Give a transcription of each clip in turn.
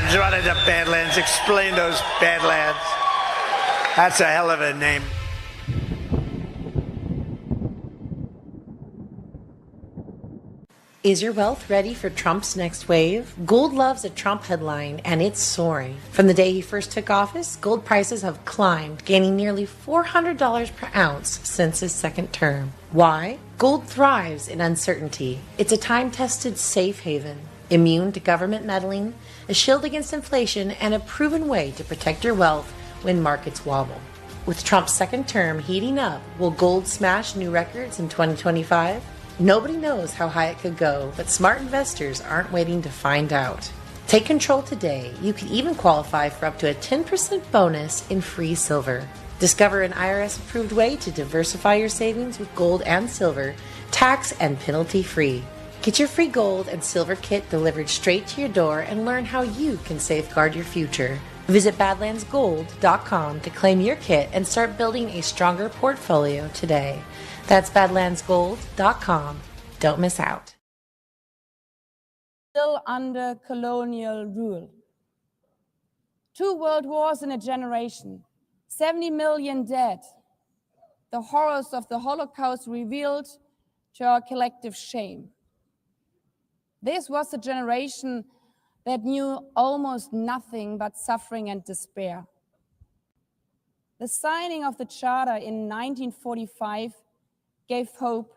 Badlands, what are the Badlands? Explain those Badlands. That's a hell of a name. Is your wealth ready for Trump's next wave? Gold loves a Trump headline, and it's soaring. From the day he first took office, gold prices have climbed, gaining nearly $400 per ounce since his second term. Why? Gold thrives in uncertainty. It's a time-tested safe haven, immune to government meddling, a shield against inflation, and a proven way to protect your wealth when markets wobble. With Trump's second term heating up, will gold smash new records in 2025? Nobody knows how high it could go, but smart investors aren't waiting to find out. Take control today. You could even qualify for up to a 10% bonus in free silver. Discover an IRS-approved way to diversify your savings with gold and silver, tax and penalty-free. Get your free gold and silver kit delivered straight to your door and learn how you can safeguard your future. Visit badlandsgold.com to claim your kit and start building a stronger portfolio today. That's badlandsgold.com. Don't miss out. Still under colonial rule. 2 world wars in a generation, 70 million dead. The horrors of the Holocaust revealed to our collective shame. This was a generation that knew almost nothing but suffering and despair. The signing of the Charter in 1945 gave hope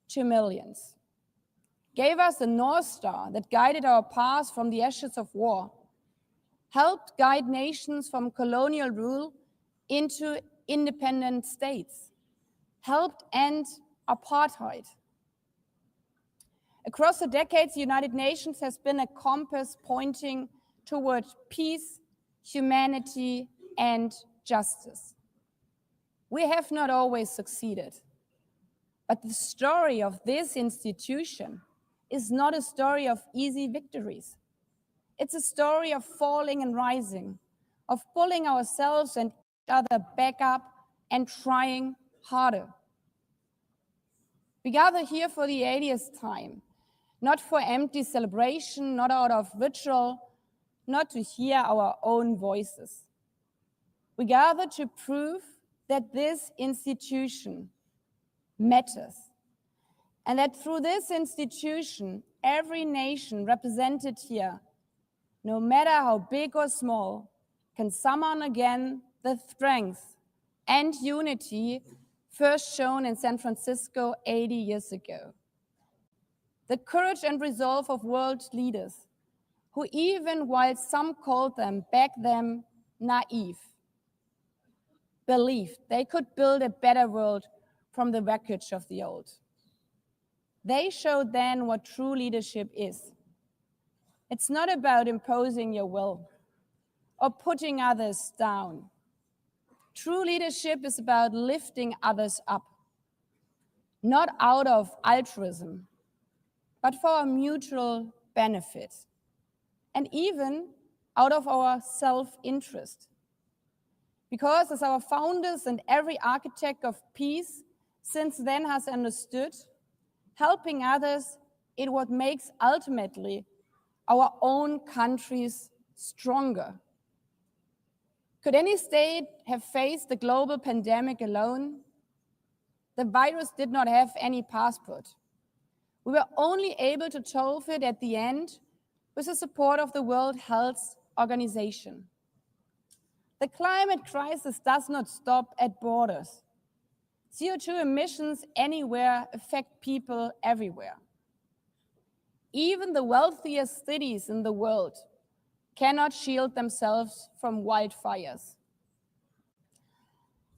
to millions, gave us a North Star that guided our path from the ashes of war, helped guide nations from colonial rule into independent states, helped end apartheid. Across the decades, the United Nations has been a compass pointing toward peace, humanity, and justice. We have not always succeeded. But the story of this institution is not a story of easy victories. It's a story of falling and rising, of pulling ourselves and each other back up and trying harder. We gather here for the 80th time, not for empty celebration, not out of ritual, not to hear our own voices. We gather to prove that this institution matters, and that through this institution, every nation represented here, no matter how big or small, can summon again the strength and unity first shown in San Francisco 80 years ago. The courage and resolve of world leaders, who even while some called them back then naive, believed they could build a better world from the wreckage of the old. They showed then what true leadership is. It's not about imposing your will or putting others down. True leadership is about lifting others up, not out of altruism, but for our mutual benefit, and even out of our self-interest. Because as our founders and every architect of peace since then has understood, helping others is what makes ultimately our own countries stronger. Could any state have faced the global pandemic alone? The virus did not have any passport. We were only able to solve it at the end with the support of the World Health Organization. The climate crisis does not stop at borders. CO2 emissions anywhere affect people everywhere. Even the wealthiest cities in the world cannot shield themselves from wildfires.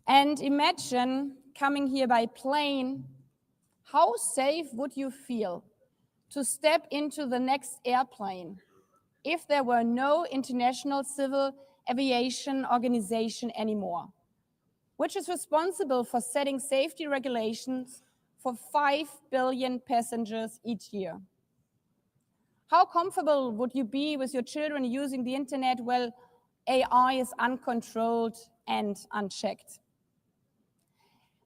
And imagine coming here by plane, how safe would you feel to step into the next airplane if there were no International Civil Aviation Organization anymore, which is responsible for setting safety regulations for 5 billion passengers each year? How comfortable would you be with your children using the internet while AI is uncontrolled and unchecked?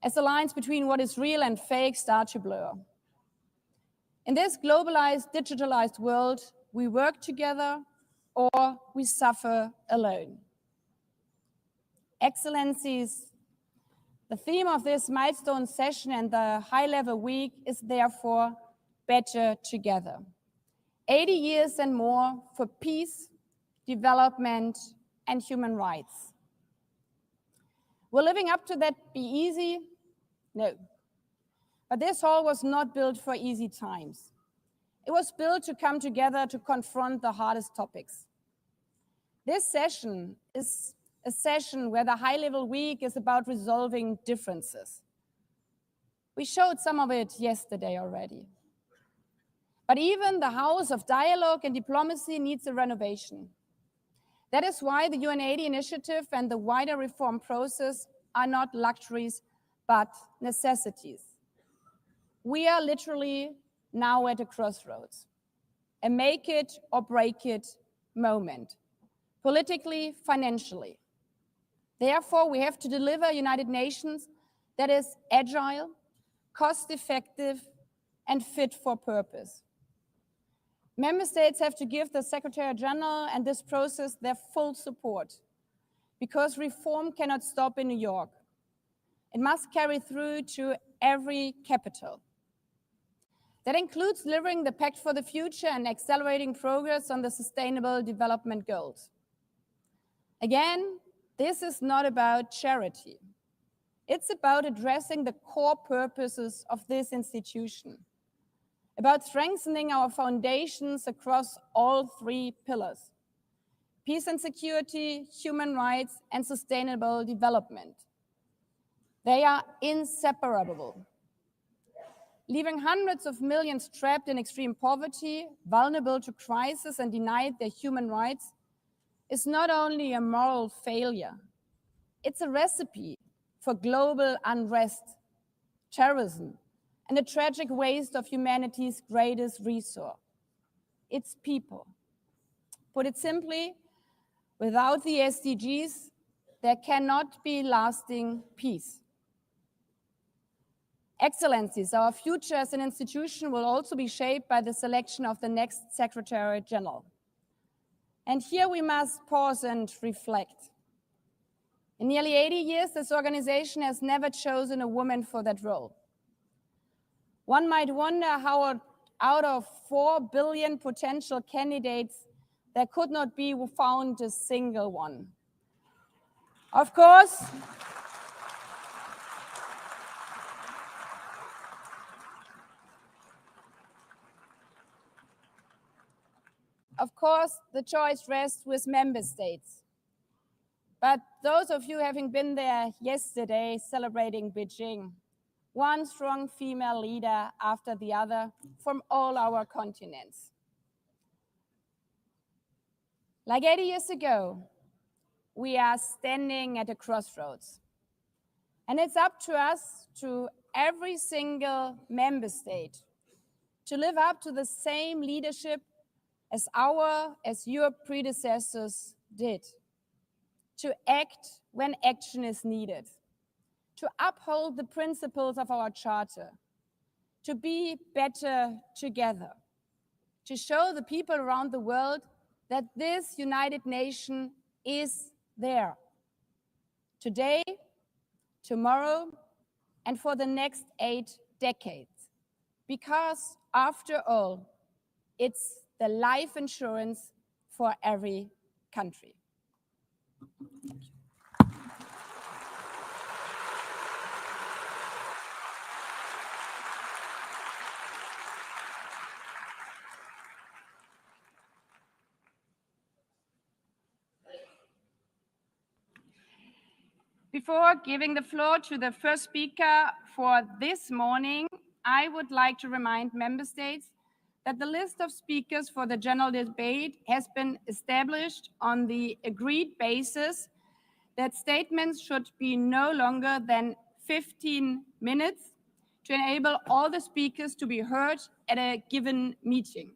As the lines between what is real and fake start to blur. In this globalized, digitalized world, we work together, or we suffer alone. Excellencies, the theme of this milestone session and the high-level week is therefore Better Together. 80 years and more for peace, development, and human rights. Will living up to that be easy? No. But this hall was not built for easy times. It was built to come together to confront the hardest topics. This session is a session where the high-level week is about resolving differences. We showed some of it yesterday already. But even the house of dialogue and diplomacy needs a renovation. That is why the UN80 initiative and the wider reform process are not luxuries, but necessities. We are literally now at a crossroads, a make it or break it moment, politically, financially. Therefore, we have to deliver a United Nations that is agile, cost-effective, and fit for purpose. Member states have to give the Secretary General and this process their full support, because reform cannot stop in New York. It must carry through to every capital. That includes delivering the Pact for the Future and accelerating progress on the Sustainable Development Goals. Again, this is not about charity. It's about addressing the core purposes of this institution, about strengthening our foundations across all three pillars: peace and security, human rights, and sustainable development. They are inseparable. Leaving hundreds of millions trapped in extreme poverty, vulnerable to crisis, and denied their human rights is not only a moral failure, it's a recipe for global unrest, terrorism, and a tragic waste of humanity's greatest resource, its people. Put it simply, without the SDGs, there cannot be lasting peace. Excellencies, our future as an institution will also be shaped by the selection of the next Secretary General. And here we must pause and reflect. In nearly 80 years, this organization has never chosen a woman for that role. One might wonder how out of 4 billion potential candidates, there could not be found a single one. Of course, the choice rests with member states. But those of you having been there yesterday celebrating Beijing, one strong female leader after the other from all our continents. Like 80 years ago, we are standing at a crossroads. And it's up to us, to every single member state, to live up to the same leadership as your predecessors did, to act when action is needed, to uphold the principles of our charter, to be better together, to show the people around the world that this United Nation is there, today, tomorrow, and for the next 8 decades. Because after all, it's the life insurance for every country. Before giving the floor to the first speaker for this morning, I would like to remind member states that the list of speakers for the general debate has been established on the agreed basis that statements should be no longer than 15 minutes to enable all the speakers to be heard at a given meeting.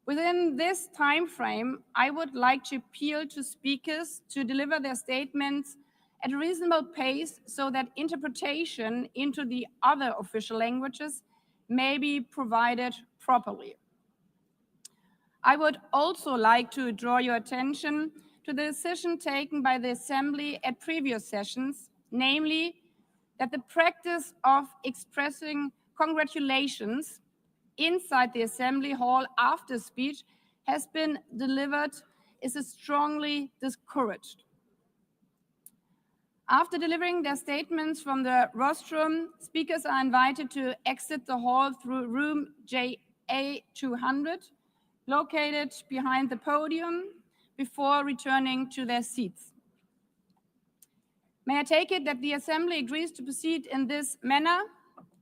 Within this time frame, I would like to appeal to speakers to deliver their statements at a reasonable pace so that interpretation into the other official languages may be provided properly. I would also like to draw your attention to the decision taken by the Assembly at previous sessions, namely that the practice of expressing congratulations inside the Assembly Hall after speech has been delivered is strongly discouraged. After delivering their statements from the rostrum, speakers are invited to exit the hall through room JA200, located behind the podium, before returning to their seats. May I take it that the Assembly agrees to proceed in this manner?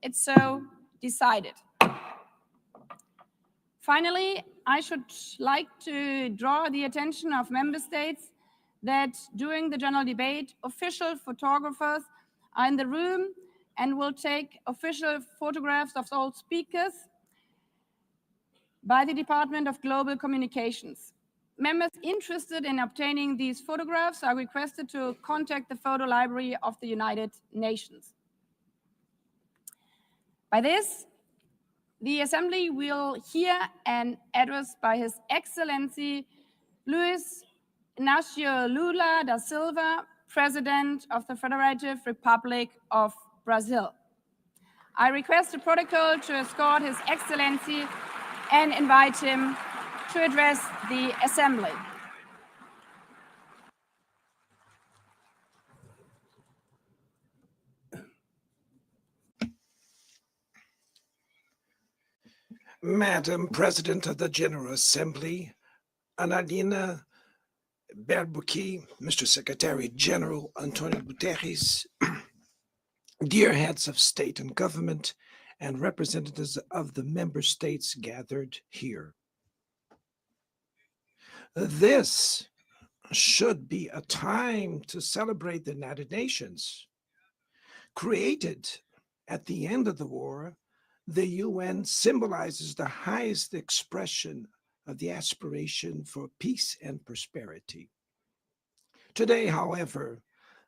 It's so decided. Finally, I should like to draw the attention of member states that during the general debate, official photographers are in the room and will take official photographs of all speakers by the Department of Global Communications. Members interested in obtaining these photographs are requested to contact the photo library of the United Nations. By this, the Assembly will hear an address by His Excellency Luiz Inácio Lula da Silva, President of the Federative Republic of Brazil. I request the protocol to escort His Excellency and invite him to address the Assembly. Madam President of the General Assembly, Analina Berbuki, Mr. Secretary General Antonio Guterres, dear heads of state and government, and representatives of the member states gathered here. This should be a time to celebrate the United Nations. Created at the end of the war, the UN symbolizes the highest expression of the aspiration for peace and prosperity. Today, however,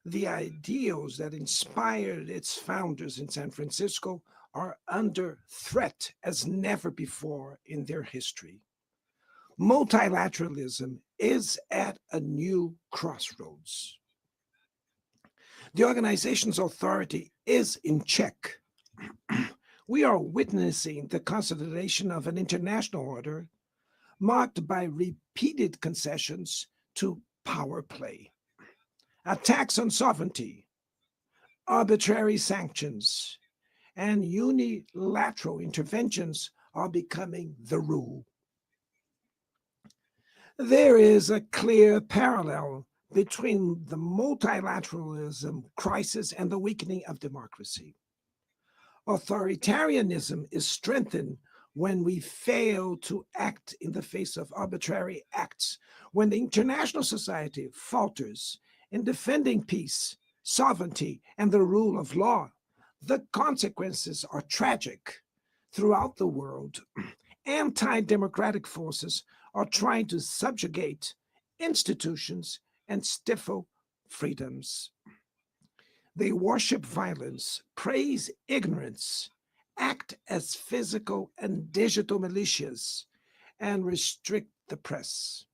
the ideals that inspired its founders in San Francisco are under threat as never before in their history. Multilateralism is at a new crossroads. The organization's authority is in check. We are witnessing the consolidation of an international order marked by repeated concessions to power play, attacks on sovereignty, arbitrary sanctions, and unilateral interventions are becoming the rule. There is a clear parallel between the multilateralism crisis and the weakening of democracy. Authoritarianism is strengthened when we fail to act in the face of arbitrary acts, when the international society falters in defending peace, sovereignty, and the rule of law. The consequences are tragic. Throughout the world, anti-democratic forces are trying to subjugate institutions and stifle freedoms. They worship violence, praise ignorance, act as physical and digital militias, and restrict the press.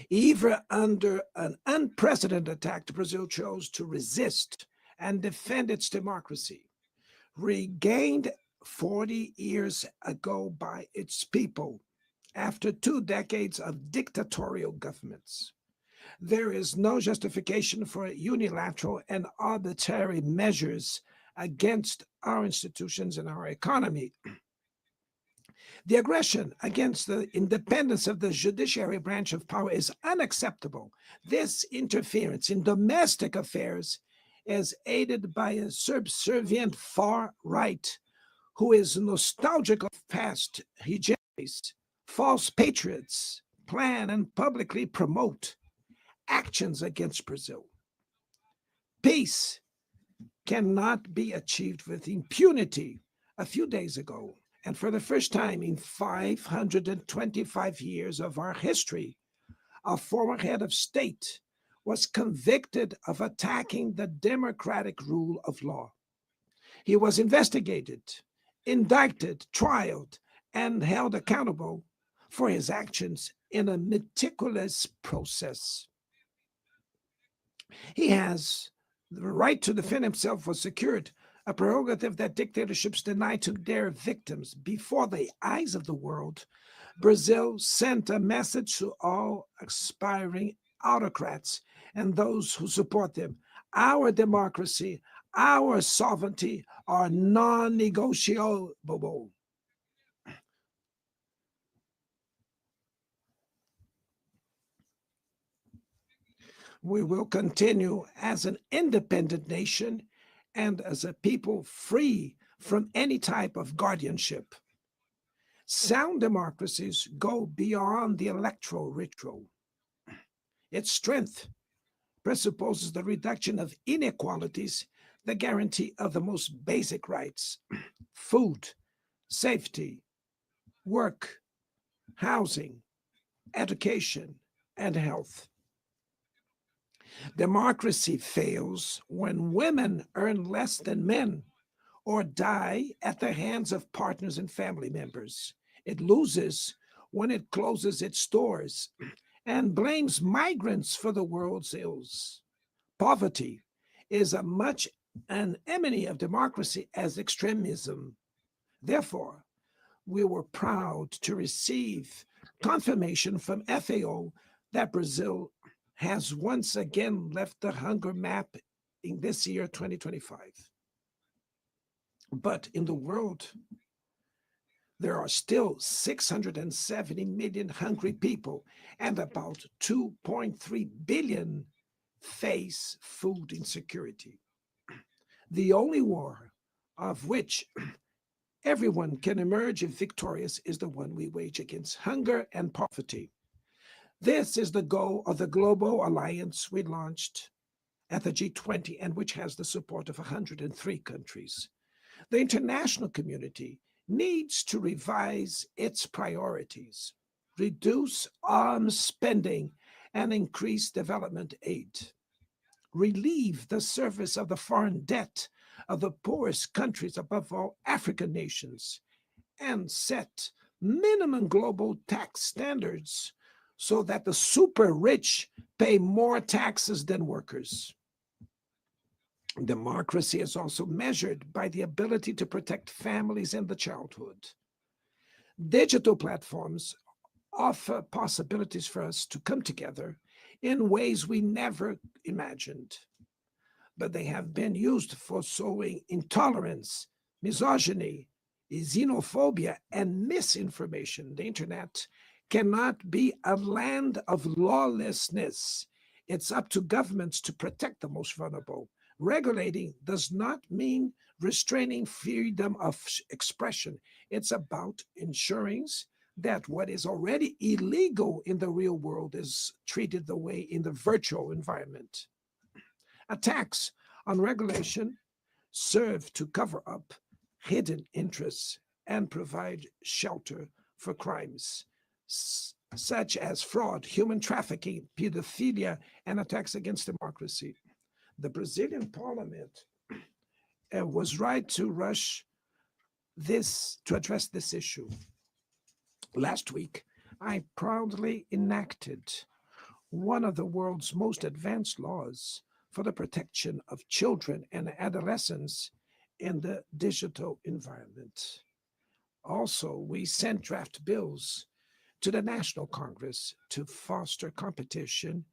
Even under an unprecedented attack, Brazil chose to resist and defend its democracy, regained 40 years ago by its people after 2 decades of dictatorial governments. There is no justification for unilateral and arbitrary measures against our institutions and our economy. The aggression against the independence of the judiciary branch of power is unacceptable. This interference in domestic affairs is aided by a subservient far right who is nostalgic of past hegemonies. False patriots plan and publicly promote actions against Brazil. Peace cannot be achieved with impunity. A few days ago, and for the first time in 525 years of our history, a former head of state was convicted of attacking the democratic rule of law. He was investigated, indicted, trialed, and held accountable for his actions in a meticulous process. He has the right to defend himself was secured, a prerogative that dictatorships deny to their victims. Before the eyes of the world, Brazil sent a message to all aspiring autocrats and those who support them. Our democracy, our sovereignty are non negotiable. We will continue as an independent nation and as a people free from any type of guardianship. Sound democracies go beyond the electoral ritual. Its strength presupposes the reduction of inequalities, the guarantee of the most basic rights: food, safety, work, housing, education, and health. Democracy fails when women earn less than men or die at the hands of partners and family members. It loses when it closes its doors and blames migrants for the world's ills. Poverty is as much an enemy of democracy as extremism. Therefore, we were proud to receive confirmation from FAO that Brazil has once again left the hunger map in this year, 2025. But in the world, there are still 670 million hungry people, and about 2.3 billion face food insecurity. The only war of which everyone can emerge victorious is the one we wage against hunger and poverty. This is the goal of the global alliance we launched at the G20 and which has the support of 103 countries. The international community needs to revise its priorities, reduce arms spending, and increase development aid. Relieve the service of the foreign debt of the poorest countries, above all African nations, and set minimum global tax standards so that the super rich pay more taxes than workers. Democracy is also measured by the ability to protect families and the childhood. Digital platforms offer possibilities for us to come together in ways we never imagined, but they have been used for sowing intolerance, misogyny, xenophobia, and misinformation. The internet cannot be a land of lawlessness. It's up to governments to protect the most vulnerable. Regulating does not mean restraining freedom of expression. It's about ensuring that what is already illegal in the real world is treated the way in the virtual environment. Attacks on regulation serve to cover up hidden interests and provide shelter for crimes such as fraud, human trafficking, pedophilia, and attacks against democracy. The Brazilian parliament was right to rush this to address this issue. Last week, I proudly enacted one of the world's most advanced laws for the protection of children and adolescents in the digital environment. Also, we sent draft bills to the National Congress to foster competition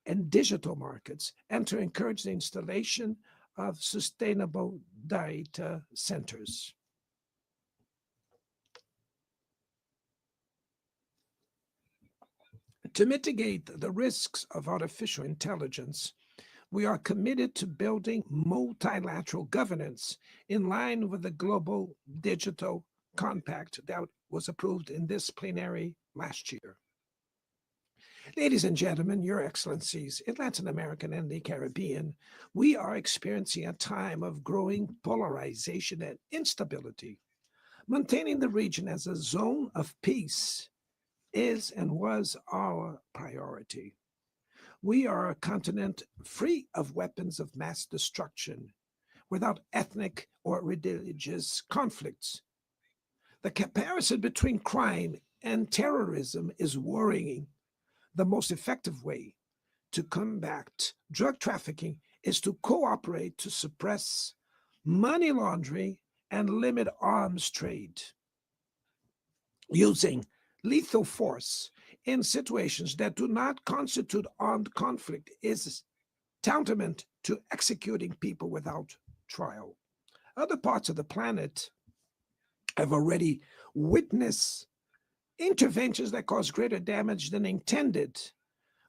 in digital markets and to encourage the installation of sustainable data centers. To mitigate the risks of artificial intelligence, we are committed to building multilateral governance in line with the Global Digital Compact that was approved in this plenary last year. Ladies and gentlemen, Your Excellencies, in Latin America and the Caribbean, we are experiencing a time of growing polarization and instability. Maintaining the region as a zone of peace is and was our priority. We are a continent free of weapons of mass destruction, without ethnic or religious conflicts. The comparison between crime and terrorism is worrying. The most effective way to combat drug trafficking is to cooperate to suppress money laundering and limit arms trade. Using lethal force in situations that do not constitute armed conflict is tantamount to executing people without trial. Other parts of the planet have already witnessed interventions that cause greater damage than intended,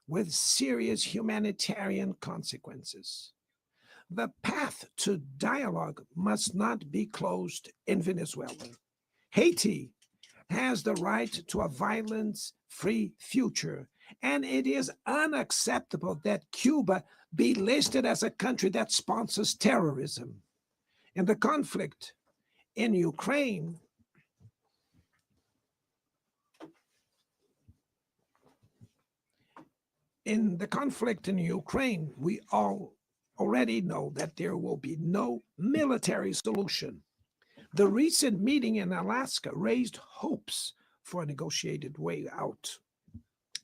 with serious humanitarian consequences. The path to dialogue must not be closed in Venezuela. Haiti has the right to a violence-free future, and it is unacceptable that Cuba be listed as a country that sponsors terrorism. In the conflict in Ukraine, we all already know that there will be no military solution. The recent meeting in Alaska raised hopes for a negotiated way out.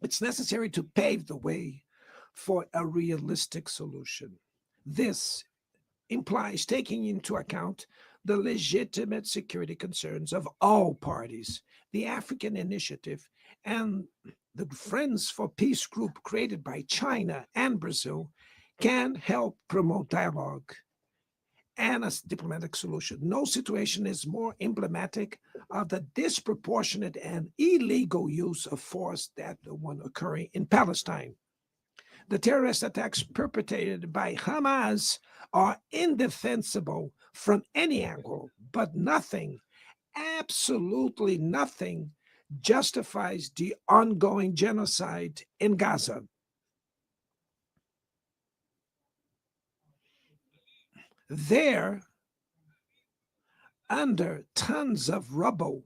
It's necessary to pave the way for a realistic solution. This implies taking into account the legitimate security concerns of all parties. The African Initiative and the Friends for Peace group created by China and Brazil can help promote dialogue and a diplomatic solution. No situation is more emblematic of the disproportionate and illegal use of force than the one occurring in Palestine. The terrorist attacks perpetrated by Hamas are indefensible from any angle, but nothing, absolutely nothing, justifies the ongoing genocide in Gaza. There, under tons of rubble,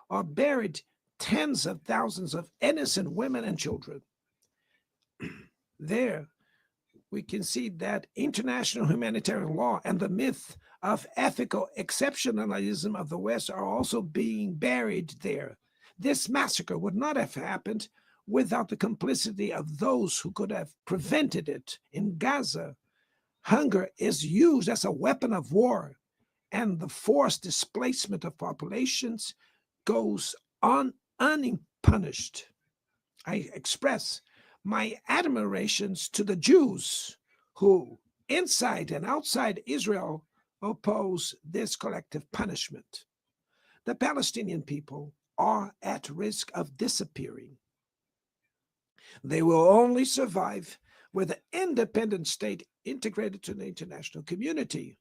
are buried tens of thousands of innocent women and children. There, we can see that international humanitarian law and the myth of ethical exceptionalism of the West are also being buried there. This massacre would not have happened without the complicity of those who could have prevented it. In Gaza, hunger is used as a weapon of war, and the forced displacement of populations goes on unpunished. I express my admirations to the Jews who, inside and outside Israel, oppose this collective punishment. The Palestinian people are at risk of disappearing. They will only survive with an independent state integrated to the international community.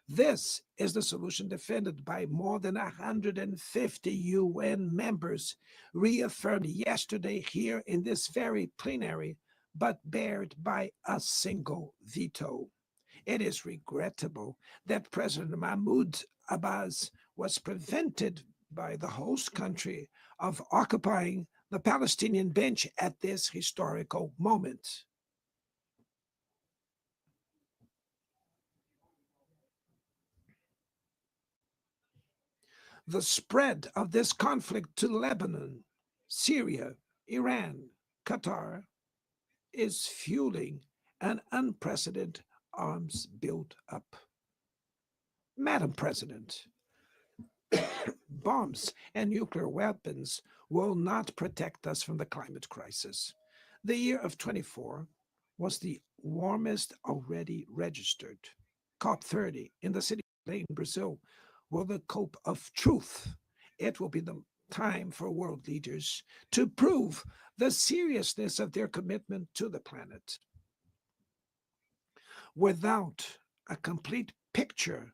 This is the solution defended by more than 150 UN members, reaffirmed yesterday here in this very plenary, but bared by a single veto. It is regrettable that President Mahmoud Abbas was prevented by the host country of occupying the Palestinian bench at this historical moment. The spread of this conflict to Lebanon, Syria, Iran, Qatar is fueling an unprecedented arms build-up. Madam President, bombs and nuclear weapons will not protect us from the climate crisis. The year of 24 was the warmest already registered. COP30 in the city of Belém, Brazil, will the cope of truth. It will be the time for world leaders to prove the seriousness of their commitment to the planet. Without a complete picture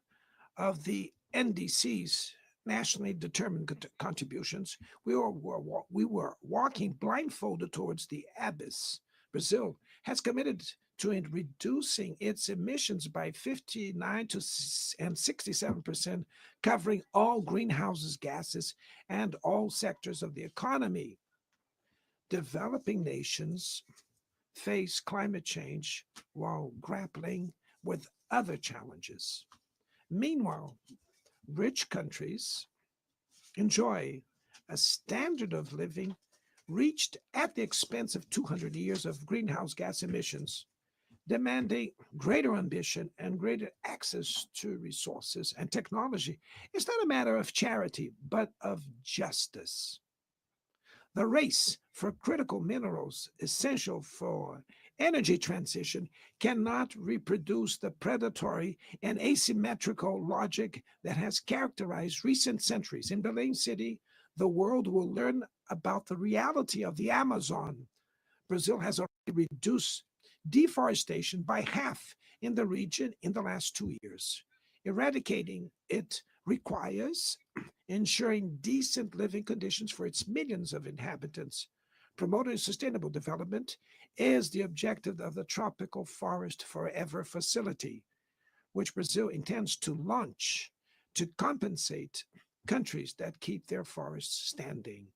of the NDC's nationally determined contributions, we were walking blindfolded towards the abyss. Brazil has committed to reducing its emissions by 59 and 67%, covering all greenhouse gases and all sectors of the economy. Developing nations face climate change while grappling with other challenges. Meanwhile, rich countries enjoy a standard of living reached at the expense of 200 years of greenhouse gas emissions, demanding greater ambition and greater access to resources and technology. It's not a matter of charity, but of justice. The race for critical minerals essential for energy transition cannot reproduce the predatory and asymmetrical logic that has characterized recent centuries. In Belém City, the world will learn about the reality of the Amazon. Brazil has already reduced deforestation by half in the region in the last 2 years. Eradicating it requires ensuring decent living conditions for its millions of inhabitants. Promoting sustainable development is the objective of the Tropical Forest Forever facility, which Brazil intends to launch to compensate countries that keep their forests standing.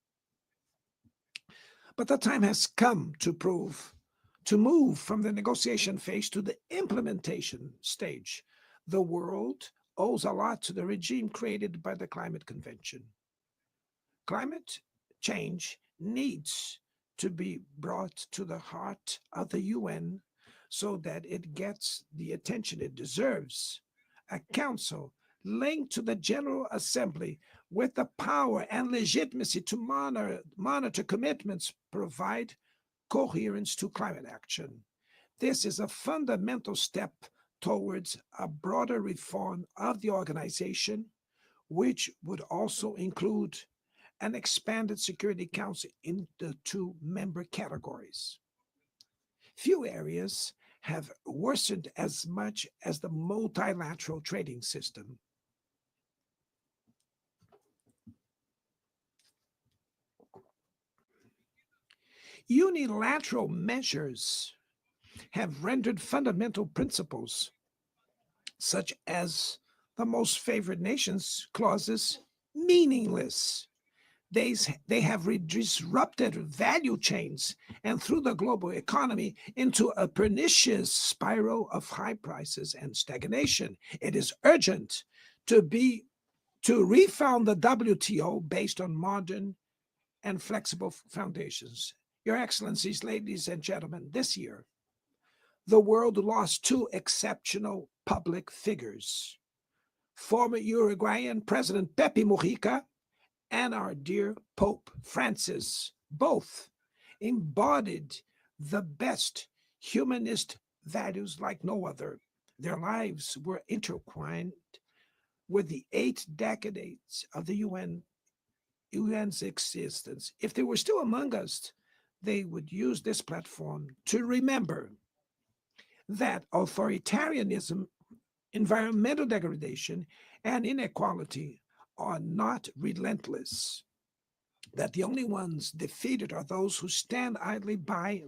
But the time has come to move from the negotiation phase to the implementation stage. The world owes a lot to the regime created by the Climate Convention. Climate change needs to be brought to the heart of the UN so that it gets the attention it deserves. A council linked to the General Assembly with the power and legitimacy to monitor commitments provide coherence to climate action. This is a fundamental step towards a broader reform of the organization, which would also include an expanded Security Council in the two member categories. Few areas have worsened as much as the multilateral trading system. Unilateral measures have rendered fundamental principles, such as the most favored nations clauses, meaningless. They have disrupted value chains and threw the global economy into a pernicious spiral of high prices and stagnation. It is urgent to refound the WTO based on modern and flexible foundations. Your Excellencies, ladies and gentlemen, this year, the world lost two exceptional public figures. Former Uruguayan President Pepe Mujica and our dear Pope Francis, both embodied the best humanist values like no other. Their lives were intertwined with the 8 decades of the UN's existence. If they were still among us, they would use this platform to remember that authoritarianism, environmental degradation, and inequality are not relentless, that the only ones defeated are those who stand idly by,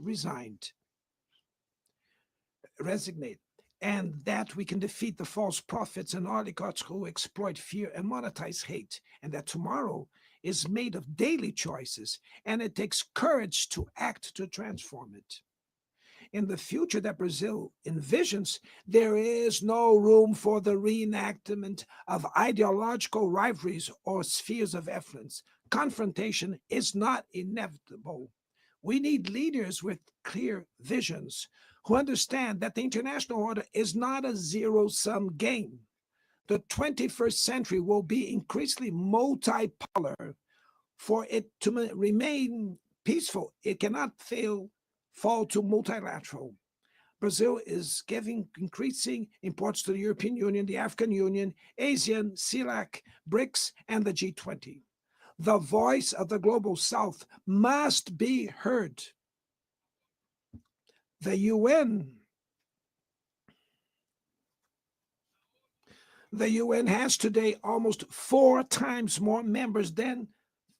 resignate, and that we can defeat the false prophets and oligarchs who exploit fear and monetize hate, and that tomorrow is made of daily choices, and it takes courage to act to transform it. In the future that Brazil envisions, there is no room for the reenactment of ideological rivalries or spheres of influence. Confrontation is not inevitable. We need leaders with clear visions who understand that the international order is not a zero-sum game. The 21st century will be increasingly multipolar. For it to remain peaceful, it cannot fall to multilateral. Brazil is giving increasing importance to the European Union, the African Union, ASEAN, CELAC, BRICS, and the G20. The voice of the global South must be heard. The UN has today almost 4 times more members than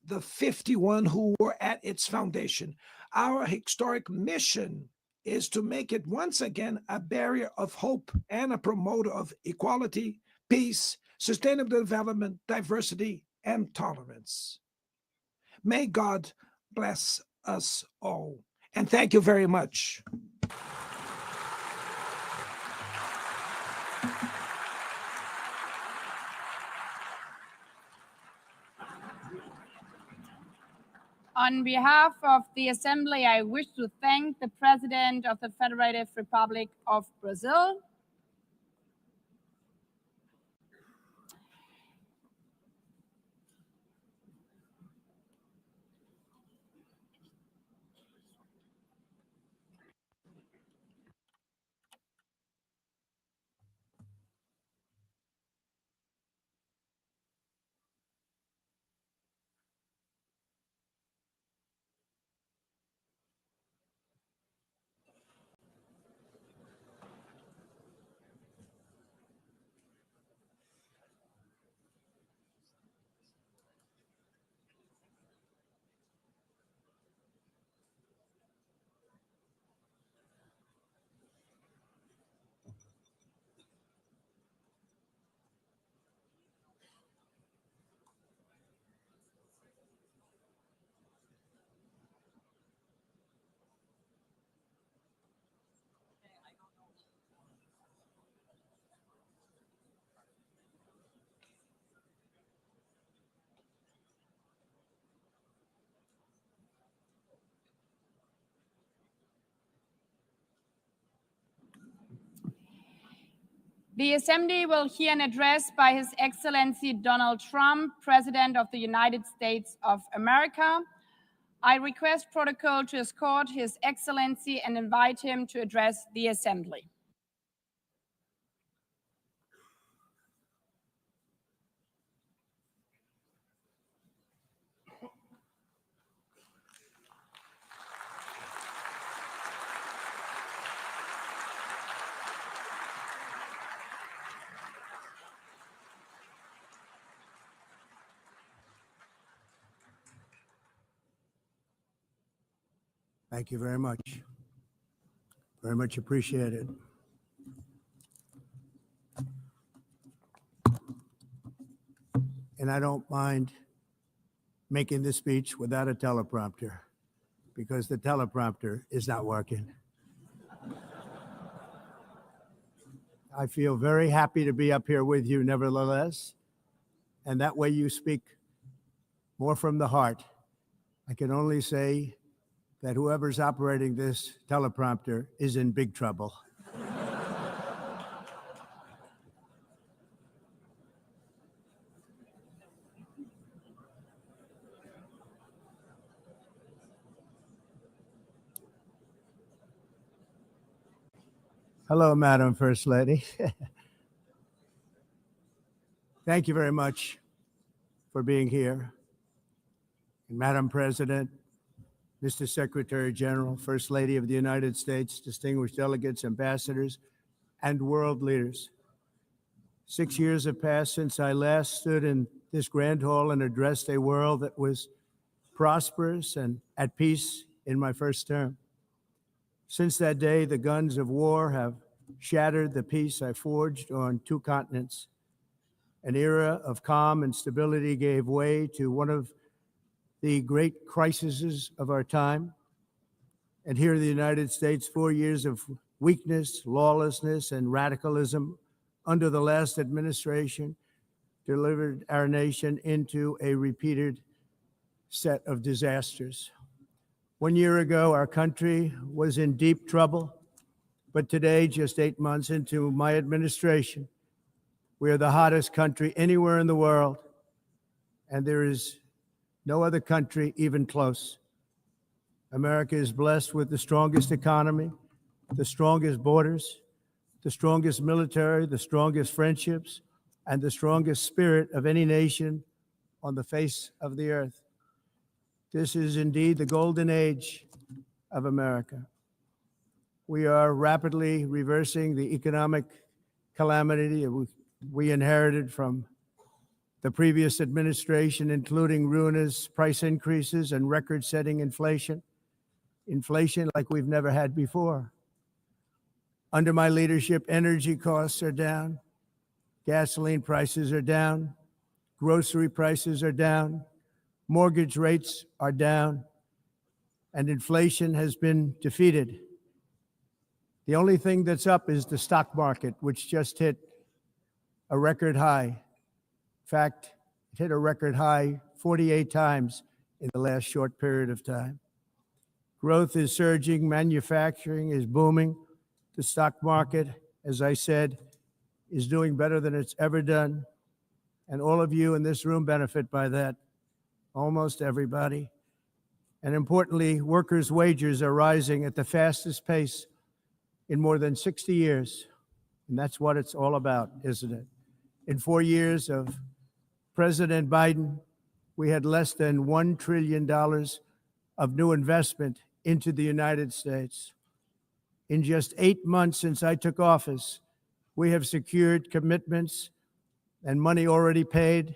the 51 who were at its foundation. Our historic mission is to make it once again a barrier of hope and a promoter of equality, peace, sustainable development, diversity, and tolerance. May God bless us all. And thank you very much. On behalf of the Assembly, I wish to thank the President of the Federative Republic of Brazil, The Assembly will hear an address by His Excellency Donald Trump, President of the United States of America. I request protocol to escort His Excellency and invite him to address the Assembly. Thank you very much. Very much appreciated. And I don't mind making this speech without a teleprompter because the teleprompter is not working. I feel very happy to be up here with you nevertheless, and that way you speak more from the heart. I can only say that whoever's operating this teleprompter is in big trouble. Hello, Madam First Lady. Thank you very much for being here. And Madam President, Mr. Secretary General, First Lady of the United States, distinguished delegates, ambassadors, and world leaders. 6 years have passed since I last stood in this grand hall and addressed a world that was prosperous and at peace in my first term. Since that day, the guns of war have shattered the peace I forged on 2 continents. An era of calm and stability gave way to one of the great crises of our time. And here in the United States, 4 years of weakness, lawlessness, and radicalism under the last administration delivered our nation into a repeated set of disasters. 1 year ago, our country was in deep trouble, but today, just 8 months into my administration, we are the hottest country anywhere in the world, and there is no other country even close. America is blessed with the strongest economy, the strongest borders, the strongest military, the strongest friendships, and the strongest spirit of any nation on the face of the earth. This is indeed the golden age of America. We are rapidly reversing the economic calamity we inherited from the previous administration, including ruinous price increases and record-setting inflation like we've never had before. Under my leadership, energy costs are down, gasoline prices are down, grocery prices are down, mortgage rates are down, and inflation has been defeated. The only thing that's up is the stock market, which just hit a record high. In fact, it hit a record high 48 times in the last short period of time. Growth is surging, manufacturing is booming, the stock market, as I said, is doing better than it's ever done, and all of you in this room benefit by that, almost everybody. And importantly, workers' wages are rising at the fastest pace in more than 60 years, and that's what it's all about, isn't it? In 4 years of President Biden, we had less than $1 trillion of new investment into the United States. In just 8 months since I took office, we have secured commitments and money already paid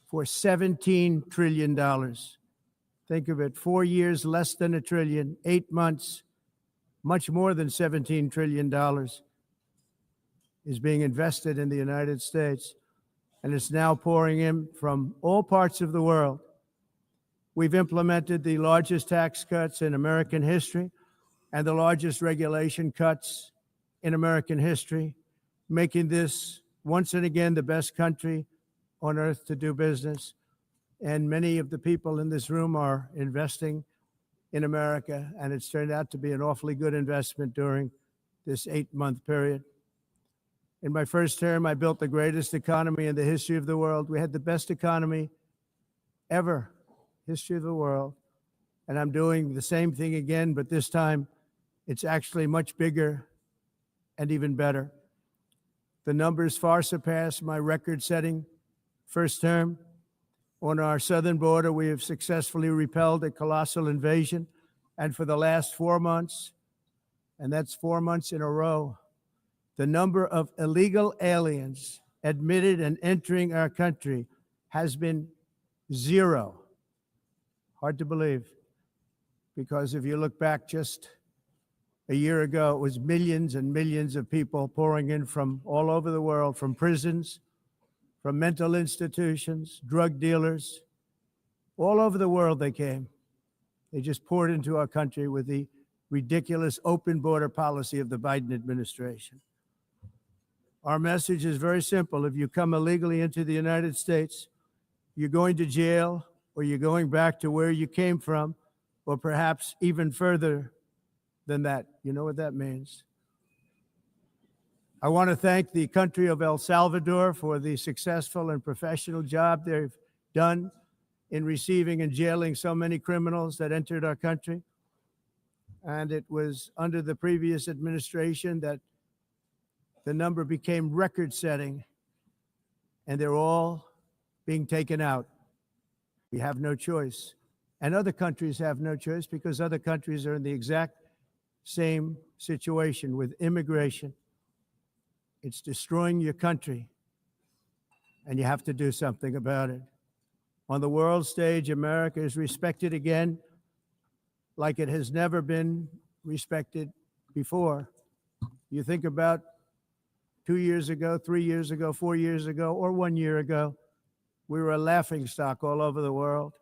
for $17 trillion. Think of it, 4 years, less than $1 trillion, 8 months, much more than $17 trillion is being invested in the United States, and it's now pouring in from all parts of the world. We've implemented the largest tax cuts in American history and the largest regulation cuts in American history, making this once and again the best country on earth to do business. And many of the people in this room are investing in America, and it's turned out to be an awfully good investment during this 8-month period. In my first term, I built the greatest economy in the history of the world. We had the best economy ever, history of the world. And I'm doing the same thing again, but this time it's actually much bigger and even better. The numbers far surpass my record-setting first term. On our southern border, we have successfully repelled a colossal invasion. And for the last 4 months, and that's 4 months in a row, the number of illegal aliens admitted and entering our country has been 0. Hard to believe, because if you look back just a year ago, it was millions and millions of people pouring in from all over the world, from prisons, from mental institutions, drug dealers. All over the world they came. They just poured into our country with the ridiculous open border policy of the Biden administration. Our message is very simple. If you come illegally into the United States, you're going to jail, or you're going back to where you came from, or perhaps even further than that. You know what that means. I want to thank the country of El Salvador for the successful and professional job they've done in receiving and jailing so many criminals that entered our country. And it was under the previous administration that the number became record-setting, and they're all being taken out. We have no choice. And other countries have no choice, because other countries are in the exact same situation with immigration. It's destroying your country, and you have to do something about it. On the world stage, America is respected again like it has never been respected before. You think about 2 years ago, 3 years ago, 4 years ago, or 1 year ago, we were a laughingstock all over the world.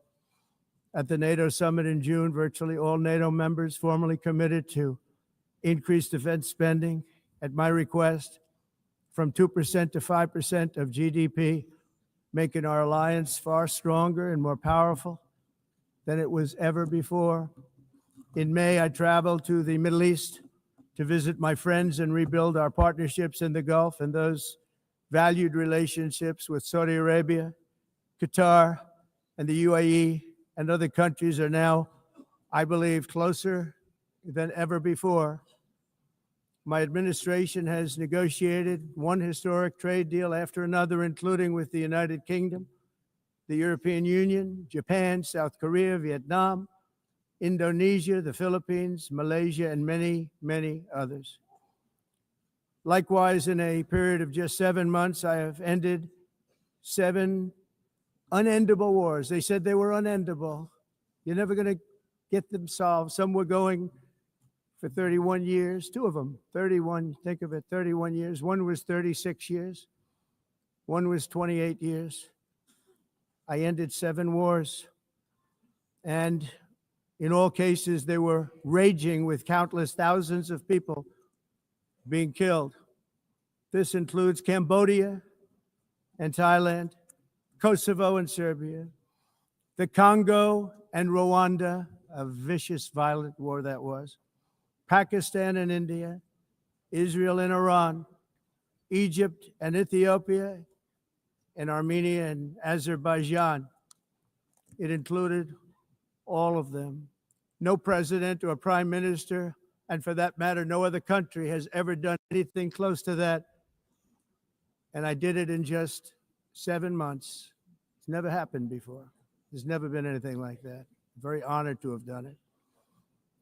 At the NATO summit in June, virtually all NATO members formally committed to increase defense spending at my request from 2% to 5% of GDP, making our alliance far stronger and more powerful than it was ever before. In May, I traveled to the Middle East to visit my friends and rebuild our partnerships in the Gulf and those valued relationships with Saudi Arabia, Qatar, and the UAE, and other countries are now, I believe, closer than ever before. My administration has negotiated one historic trade deal after another, including with the United Kingdom, the European Union, Japan, South Korea, Vietnam, Indonesia, the Philippines, Malaysia, and many, many others. Likewise, in a period of just 7 months, I have ended 7 unendable wars. They said they were unendable. You're never going to get them solved. Some were going for 31 years, 2 of them, 31, think of it, 31 years. One was 36 years. One was 28 years. I ended 7 wars. And in all cases, they were raging with countless thousands of people being killed. This includes Cambodia and Thailand, Kosovo and Serbia, the Congo and Rwanda, a vicious, violent war that was, Pakistan and India, Israel and Iran, Egypt and Ethiopia, and Armenia and Azerbaijan. It included all of them. No president or prime minister, and for that matter, no other country has ever done anything close to that. And I did it in just 7 months. It's never happened before. There's never been anything like that. I'm very honored to have done it.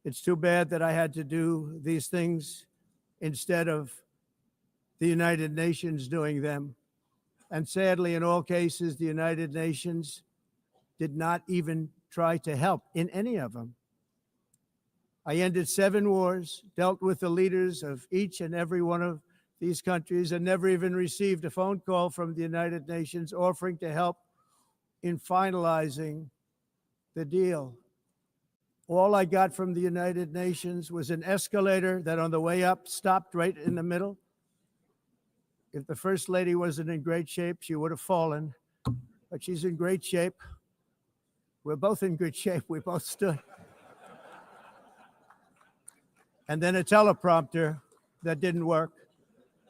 It's too bad that I had to do these things instead of the United Nations doing them. And sadly, in all cases, the United Nations did not even try to help in any of them. I ended 7 wars, dealt with the leaders of each and every one of these countries, and never even received a phone call from the United Nations offering to help in finalizing the deal. All I got from the United Nations was an escalator that on the way up stopped right in the middle. If the First Lady wasn't in great shape, she would have fallen, but she's in great shape. We're both in good shape. We both stood. And then a teleprompter that didn't work.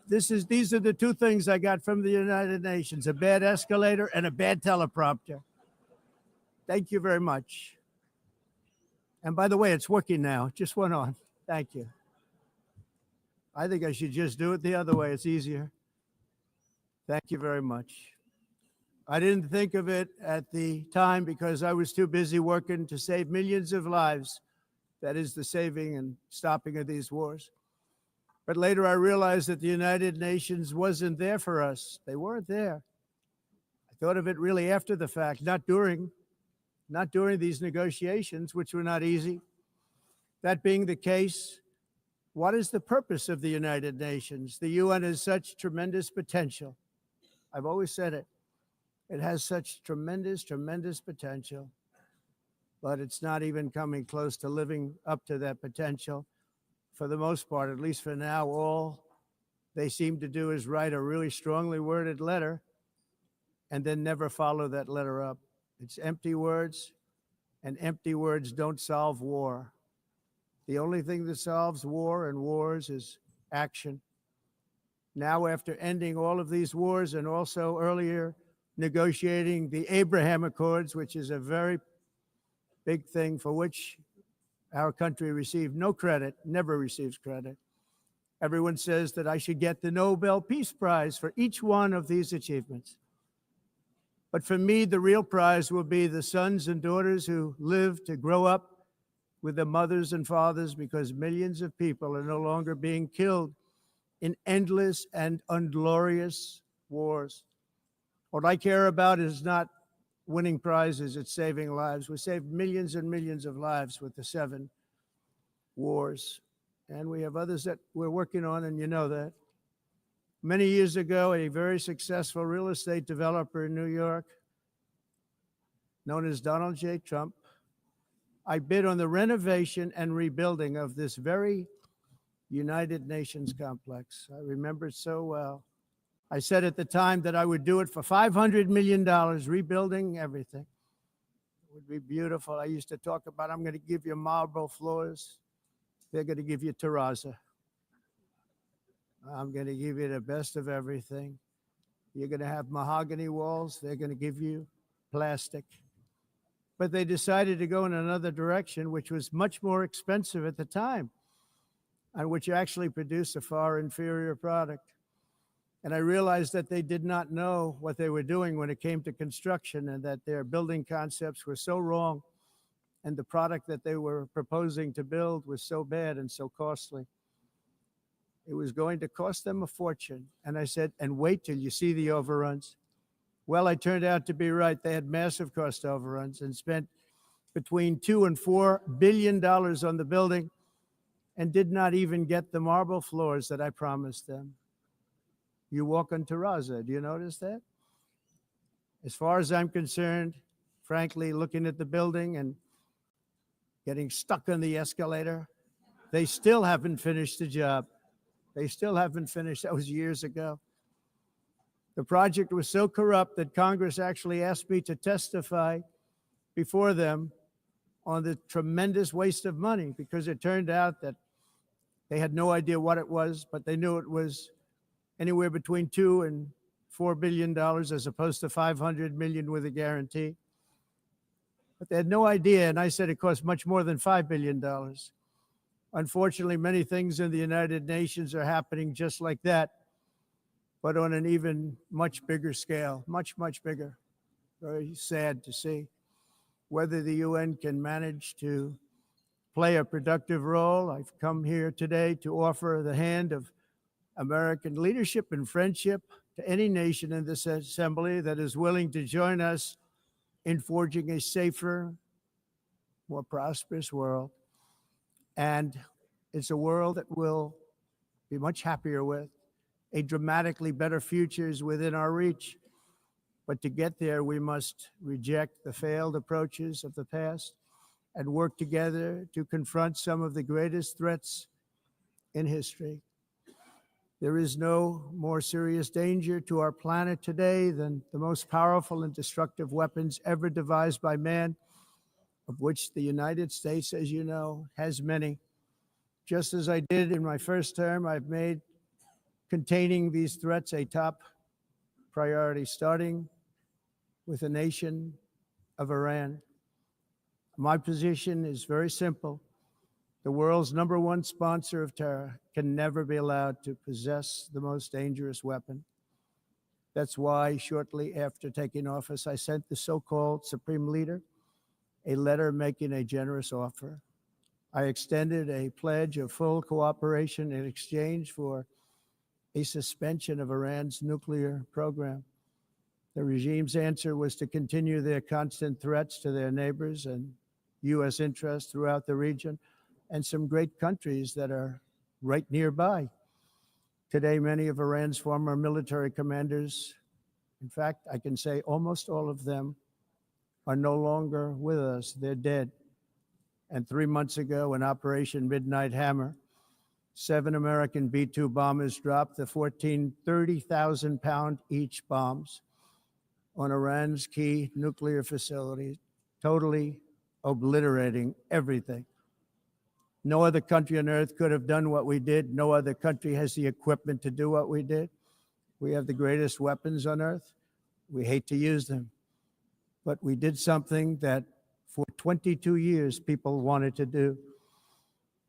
These are the 2 things I got from the United Nations, a bad escalator and a bad teleprompter. Thank you very much. And by the way, it's working now. It just went on. Thank you. I think I should just do it the other way. It's easier. Thank you very much. I didn't think of it at the time because I was too busy working to save millions of lives. That is the saving and stopping of these wars. But later I realized that the United Nations wasn't there for us. They weren't there. I thought of it really after the fact, not during these negotiations, which were not easy. That being the case, what is the purpose of the United Nations? The UN has such tremendous potential. I've always said it. It has such tremendous, tremendous potential, but it's not even coming close to living up to that potential. For the most part, at least for now, all they seem to do is write a really strongly worded letter and then never follow that letter up. It's empty words, and empty words don't solve war. The only thing that solves war and wars is action. Now, after ending all of these wars and also earlier negotiating the Abraham Accords, which is a very big thing for which our country received no credit, never receives credit. Everyone says that I should get the Nobel Peace Prize for each one of these achievements. But for me, the real prize will be the sons and daughters who live to grow up with the mothers and fathers, because millions of people are no longer being killed in endless and unglorious wars. What I care about is not winning prizes, it's saving lives. We saved millions and millions of lives with the 7 wars. And we have others that we're working on, and you know that. Many years ago, a very successful real estate developer in New York, known as Donald J. Trump, I bid on the renovation and rebuilding of this very United Nations complex. I remember it so well. I said at the time that I would do it for $500 million, rebuilding everything. It would be beautiful. I used to talk about, I'm going to give you marble floors. They're going to give you terrazzo. I'm going to give you the best of everything. You're going to have mahogany walls. They're going to give you plastic. But they decided to go in another direction, which was much more expensive at the time, and which actually produced a far inferior product. And I realized that they did not know what they were doing when it came to construction, and that their building concepts were so wrong, and the product that they were proposing to build was so bad and so costly. It was going to cost them a fortune. And I said, and wait till you see the overruns. Well, I turned out to be right. They had massive cost overruns and spent between $2 and $4 billion on the building and did not even get the marble floors that I promised them. You walk on terrazzo. Do you notice that? As far as I'm concerned, frankly, looking at the building and getting stuck on the escalator, they still haven't finished the job. They still haven't finished. That was years ago. The project was so corrupt that Congress actually asked me to testify before them on the tremendous waste of money, because it turned out that they had no idea what it was, but they knew it was anywhere between $2 and $4 billion as opposed to 500 million with a guarantee. But they had no idea, and I said it cost much more than $5 billion. Unfortunately, many things in the United Nations are happening just like that, but on an even much bigger scale, much, much bigger. Very sad to see. Whether the UN can manage to play a productive role, I've come here today to offer the hand of American leadership and friendship to any nation in this assembly that is willing to join us in forging a safer, more prosperous world. And it's a world that we'll be much happier with. A dramatically better future is within our reach. But to get there, we must reject the failed approaches of the past and work together to confront some of the greatest threats in history. There is no more serious danger to our planet today than the most powerful and destructive weapons ever devised by man, of which the United States, as you know, has many. Just as I did in my first term, I've made containing these threats a top priority, starting with the nation of Iran. My position is very simple. The world's #1 sponsor of terror can never be allowed to possess the most dangerous weapon. That's why shortly after taking office, I sent the so-called Supreme Leader a letter making a generous offer. I extended a pledge of full cooperation in exchange for a suspension of Iran's nuclear program. The regime's answer was to continue their constant threats to their neighbors and U.S. interests throughout the region, and some great countries that are right nearby. Today, many of Iran's former military commanders, in fact, I can say almost all of them, are no longer with us. They're dead. And 3 months ago, in Operation Midnight Hammer, 7 American B-2 bombers dropped the 14 30,000-pound each bombs on Iran's key nuclear facilities, totally obliterating everything. No other country on earth could have done what we did. No other country has the equipment to do what we did. We have the greatest weapons on earth. We hate to use them. But we did something that for 22 years people wanted to do.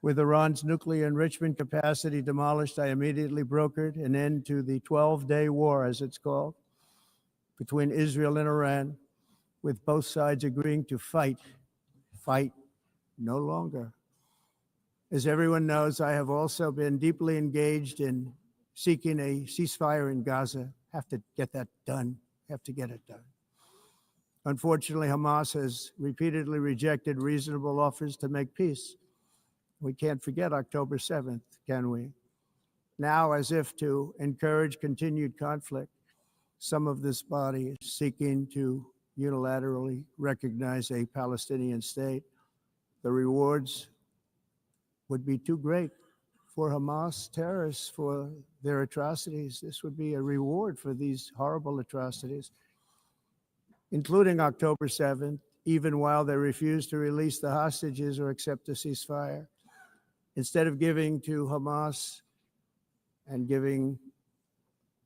With Iran's nuclear enrichment capacity demolished, I immediately brokered an end to the 12-day war, as it's called, between Israel and Iran, with both sides agreeing to fight no longer. As everyone knows, I have also been deeply engaged in seeking a ceasefire in Gaza. Have to get that done. Have to get it done. Unfortunately, Hamas has repeatedly rejected reasonable offers to make peace. We can't forget October 7th, can we? Now, as if to encourage continued conflict, some of this body is seeking to unilaterally recognize a Palestinian state. The rewards would be too great for Hamas terrorists for their atrocities. This would be a reward for these horrible atrocities, including October 7th, even while they refuse to release the hostages or accept a ceasefire. Instead of giving to Hamas and giving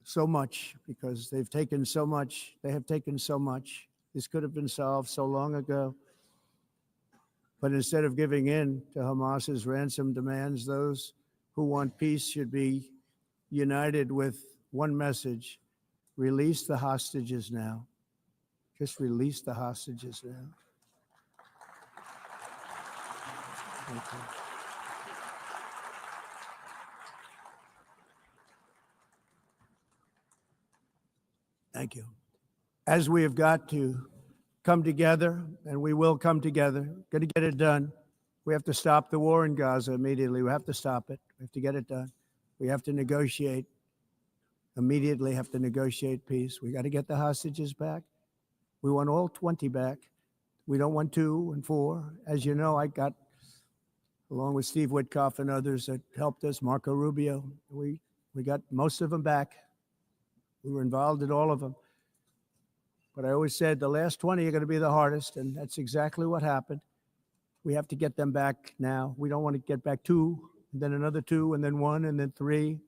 so much, because they've taken so much, they have taken so much. This could have been solved so long ago. But instead of giving in to Hamas's ransom demands, those who want peace should be united with one message: release the hostages now. Just release the hostages now. Thank you. Thank you. As we have got to come together, and we will come together, going to get it done. We have to stop the war in Gaza immediately. We have to stop it. We have to get it done. We have to negotiate, immediately have to negotiate peace. We got to get the hostages back. We want all 20 back. We don't want 2 and 4. As you know, I got, along with Steve Witkoff and others that helped us, Marco Rubio, we got most of them back. We were involved in all of them. But I always said the last 20 are going to be the hardest, and that's exactly what happened. We have to get them back now. We don't want to get back 2, and then another 2, and then 1, and then 3.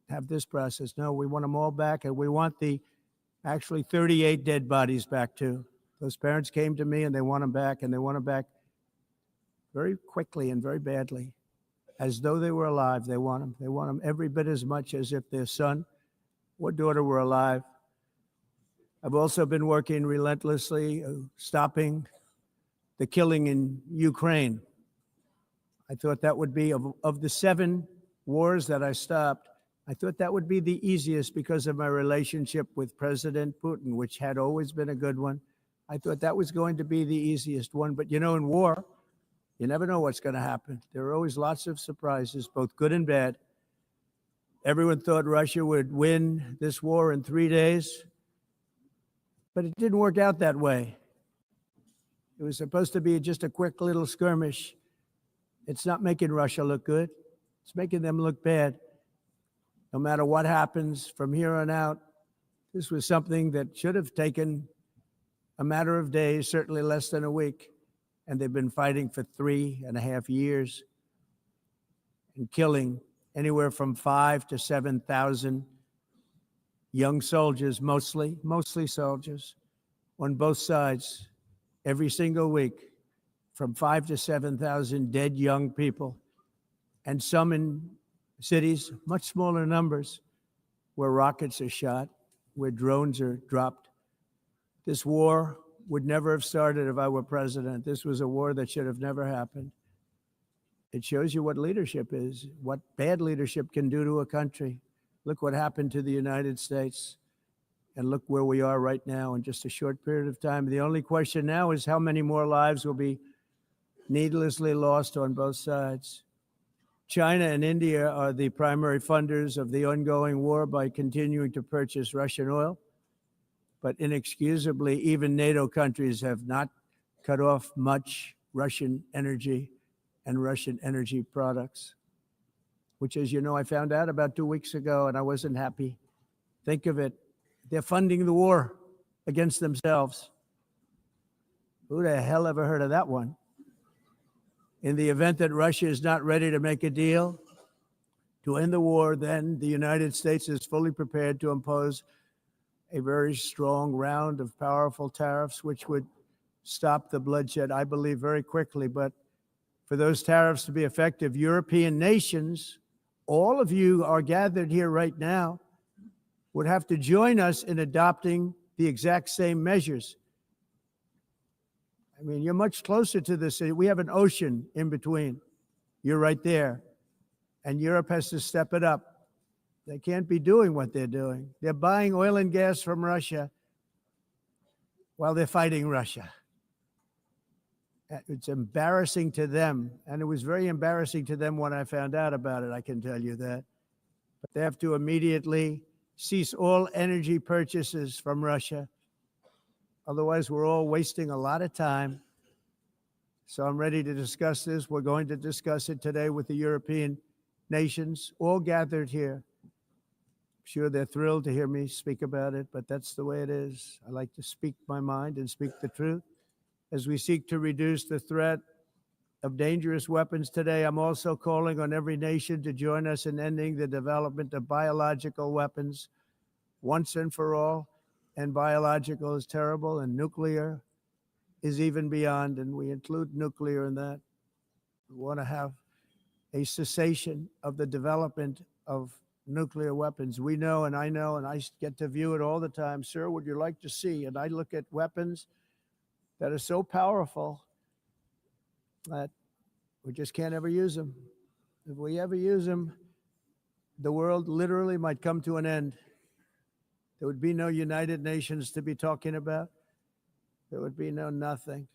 Have this process. No, we want them all back, and we want the actually 38 dead bodies back too. Those parents came to me and they want them back, and they want them back very quickly and very badly, as though they were alive. They want them. They want them every bit as much as if their son or daughter were alive. I've also been working relentlessly, stopping the killing in Ukraine. I thought that would be, of the 7 wars that I stopped, I thought that would be the easiest because of my relationship with President Putin, which had always been a good one. I thought that was going to be the easiest one. But, in war, you never know what's going to happen. There are always lots of surprises, both good and bad. Everyone thought Russia would win this war in 3 days, but it didn't work out that way. It was supposed to be just a quick little skirmish. It's not making Russia look good. It's making them look bad. No matter what happens from here on out, this was something that should have taken a matter of days, certainly less than a week. And they've been fighting for 3.5 years and killing anywhere from 5,000 to 7,000 young soldiers, mostly soldiers, on both sides every single week, from 5,000 to 7,000 dead young people, and some in cities, much smaller numbers, where rockets are shot, where drones are dropped. This war would never have started if I were president. This was a war that should have never happened. It shows you what leadership is, what bad leadership can do to a country. Look what happened to the United States, and look where we are right now in just a short period of time. The only question now is how many more lives will be needlessly lost on both sides. China and India are the primary funders of the ongoing war by continuing to purchase Russian oil. But inexcusably, even NATO countries have not cut off much Russian energy and Russian energy products, which, as you know, I found out about 2 weeks ago, and I wasn't happy. Think of it. They're funding the war against themselves. Who the hell ever heard of that one? In the event that Russia is not ready to make a deal to end the war, then the United States is fully prepared to impose a very strong round of powerful tariffs, which would stop the bloodshed, I believe, very quickly. But for those tariffs to be effective, European nations, all of you are gathered here right now, would have to join us in adopting the exact same measures. I mean, you're much closer to this. We have an ocean in between. You're right there. And Europe has to step it up. They can't be doing what they're doing. They're buying oil and gas from Russia while they're fighting Russia. It's embarrassing to them. And it was very embarrassing to them when I found out about it, I can tell you that. But they have to immediately cease all energy purchases from Russia. Otherwise, we're all wasting a lot of time. So I'm ready to discuss this. We're going to discuss it today with the European nations, all gathered here. I'm sure they're thrilled to hear me speak about it, but that's the way it is. I like to speak my mind and speak the truth. As we seek to reduce the threat of dangerous weapons today, I'm also calling on every nation to join us in ending the development of biological weapons once and for all. And biological is terrible, and nuclear is even beyond, and we include nuclear in that. We want to have a cessation of the development of nuclear weapons. We know, and I get to view it all the time. Sir, would you like to see? And I look at weapons that are so powerful that we just can't ever use them. If we ever use them, the world literally might come to an end. There would be no United Nations to be talking about. There would be no nothing.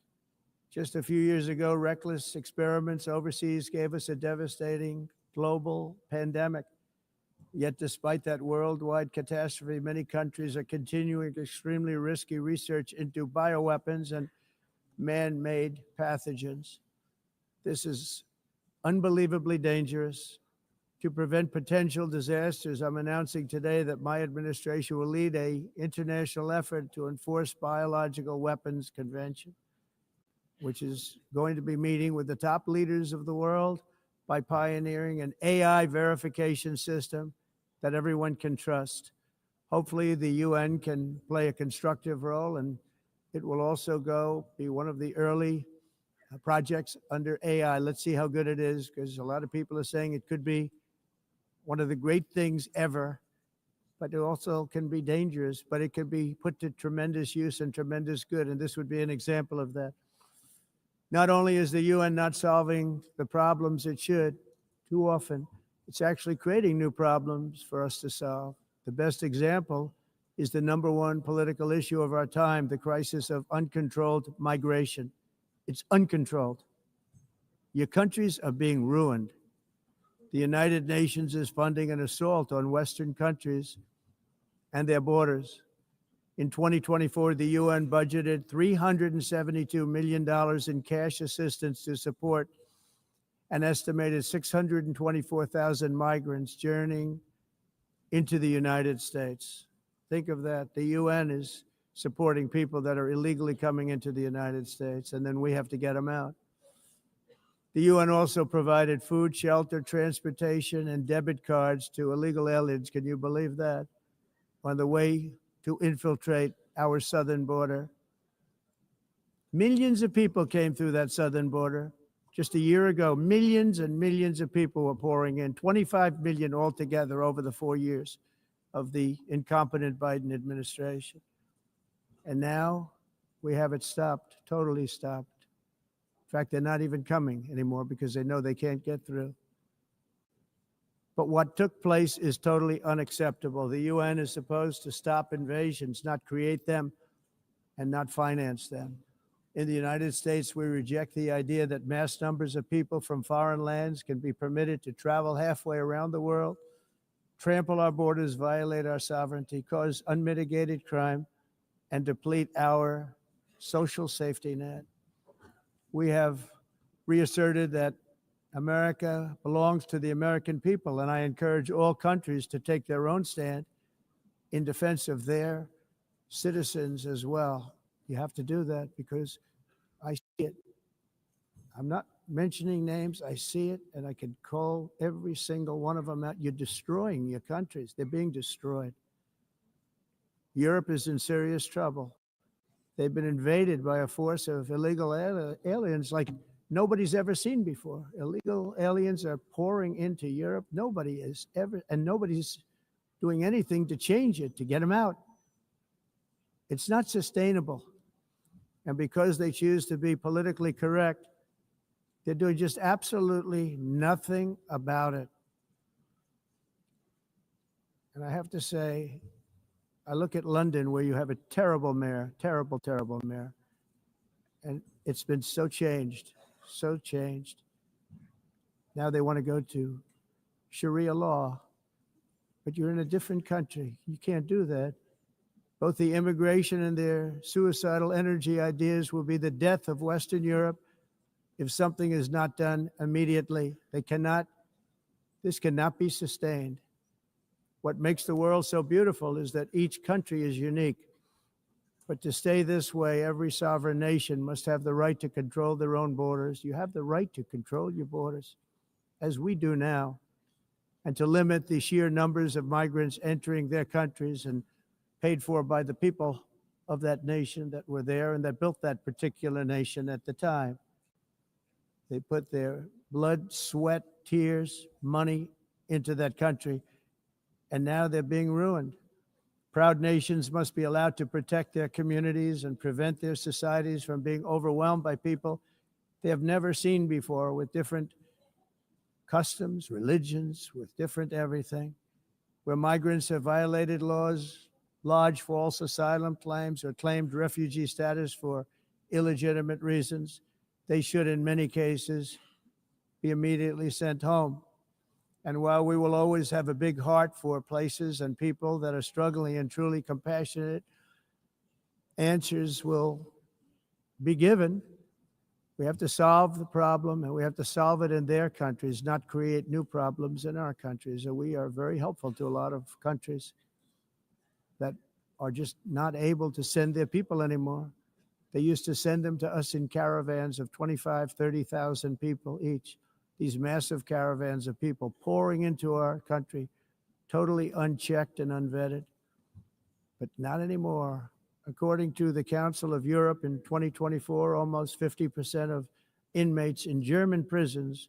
Just a few years ago, reckless experiments overseas gave us a devastating global pandemic. Yet despite that worldwide catastrophe, many countries are continuing extremely risky research into bioweapons and man-made pathogens. This is unbelievably dangerous. To prevent potential disasters, I'm announcing today that my administration will lead an international effort to enforce biological weapons convention. which is going to be meeting with the top leaders of the world by pioneering an AI verification system that everyone can trust. Hopefully, the UN can play a constructive role, and it will also be one of the early projects under AI. Let's see how good it is, because a lot of people are saying it could be one of the great things ever, but it also can be dangerous, but it can be put to tremendous use and tremendous good, and this would be an example of that. Not only is the UN not solving the problems it should, too often, it's actually creating new problems for us to solve. The best example is the number one political issue of our time, the crisis of uncontrolled migration. It's uncontrolled. Your countries are being ruined. The United Nations is funding an assault on Western countries and their borders. In 2024, the UN budgeted $372 million in cash assistance to support an estimated 624,000 migrants journeying into the United States. Think of that. The UN is supporting people that are illegally coming into the United States, and then we have to get them out. The UN also provided food, shelter, transportation, and debit cards to illegal aliens. Can you believe that? On the way to infiltrate our southern border. Millions of people came through that southern border. Just a year ago, millions and millions of people were pouring in, 25 million altogether over the 4 years of the incompetent Biden administration. And now we have it stopped, totally stopped. In fact, they're not even coming anymore because they know they can't get through. But what took place is totally unacceptable. The UN is supposed to stop invasions, not create them and not finance them. In the United States, we reject the idea that mass numbers of people from foreign lands can be permitted to travel halfway around the world, trample our borders, violate our sovereignty, cause unmitigated crime, and deplete our social safety net. We have reasserted that America belongs to the American people, and I encourage all countries to take their own stand in defense of their citizens as well. You have to do that because I see it. I'm not mentioning names. I see it, and I can call every single one of them out. You're destroying your countries. They're being destroyed. Europe is in serious trouble. They've been invaded by a force of illegal aliens like nobody's ever seen before. Illegal aliens are pouring into Europe. Nobody is ever, and nobody's doing anything to change it, to get them out. It's not sustainable. And because they choose to be politically correct, they're doing just absolutely nothing about it. And I have to say, I look at London, where you have a terrible mayor, terrible, terrible mayor. And it's been so changed, so changed. Now they want to go to Sharia law, but you're in a different country. You can't do that. Both the immigration and their suicidal energy ideas will be the death of Western Europe if something is not done immediately. This cannot be sustained. What makes the world so beautiful is that each country is unique. But to stay this way, every sovereign nation must have the right to control their own borders. You have the right to control your borders, as we do now, and to limit the sheer numbers of migrants entering their countries and paid for by the people of that nation that were there and that built that particular nation at the time. They put their blood, sweat, tears, money into that country, and now they're being ruined. Proud nations must be allowed to protect their communities and prevent their societies from being overwhelmed by people they have never seen before, with different customs, religions, with different everything. Where migrants have violated laws, lodged false asylum claims, or claimed refugee status for illegitimate reasons, they should, in many cases, be immediately sent home. And while we will always have a big heart for places and people that are struggling and truly compassionate, answers will be given. We have to solve the problem, and we have to solve it in their countries, not create new problems in our countries. And we are very helpful to a lot of countries that are just not able to send their people anymore. They used to send them to us in caravans of 25, 30,000 people each. These massive caravans of people pouring into our country, totally unchecked and unvetted. But not anymore. According to the Council of Europe in 2024, almost 50% of inmates in German prisons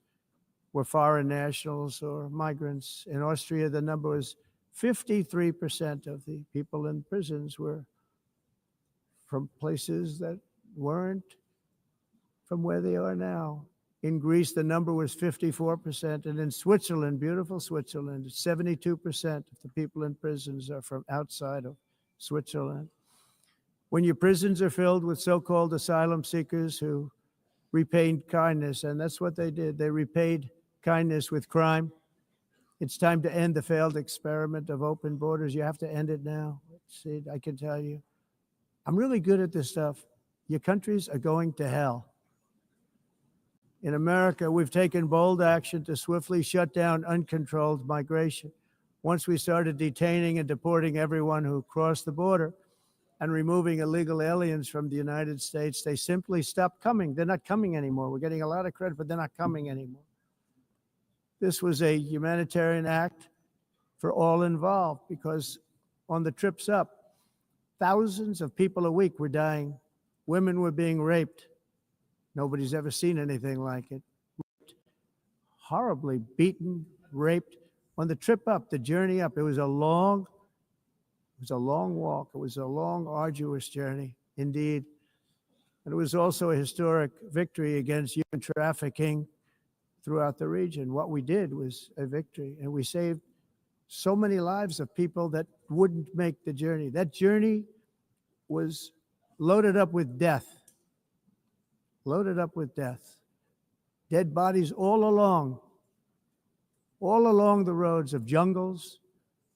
were foreign nationals or migrants. In Austria, the number was 53% of the people in prisons were from places that weren't from where they are now. In Greece, the number was 54%. And in Switzerland, beautiful Switzerland, 72% of the people in prisons are from outside of Switzerland. When your prisons are filled with so-called asylum seekers who repaid kindness, and that's what they did, they repaid kindness with crime. It's time to end the failed experiment of open borders. You have to end it now. See, I can tell you, I'm really good at this stuff. Your countries are going to hell. In America, we've taken bold action to swiftly shut down uncontrolled migration. Once we started detaining and deporting everyone who crossed the border and removing illegal aliens from the United States, they simply stopped coming. They're not coming anymore. We're getting a lot of credit, but they're not coming anymore. This was a humanitarian act for all involved, because on the trips up, thousands of people a week were dying. Women were being raped. Nobody's ever seen anything like it. Horribly beaten, raped. On the trip up, the journey up, it was a long walk. It was a long, arduous journey, indeed. And it was also a historic victory against human trafficking throughout the region. What we did was a victory, and we saved so many lives of people that wouldn't make the journey. That journey was loaded up with death. Loaded up with death. Dead bodies all along the roads of jungles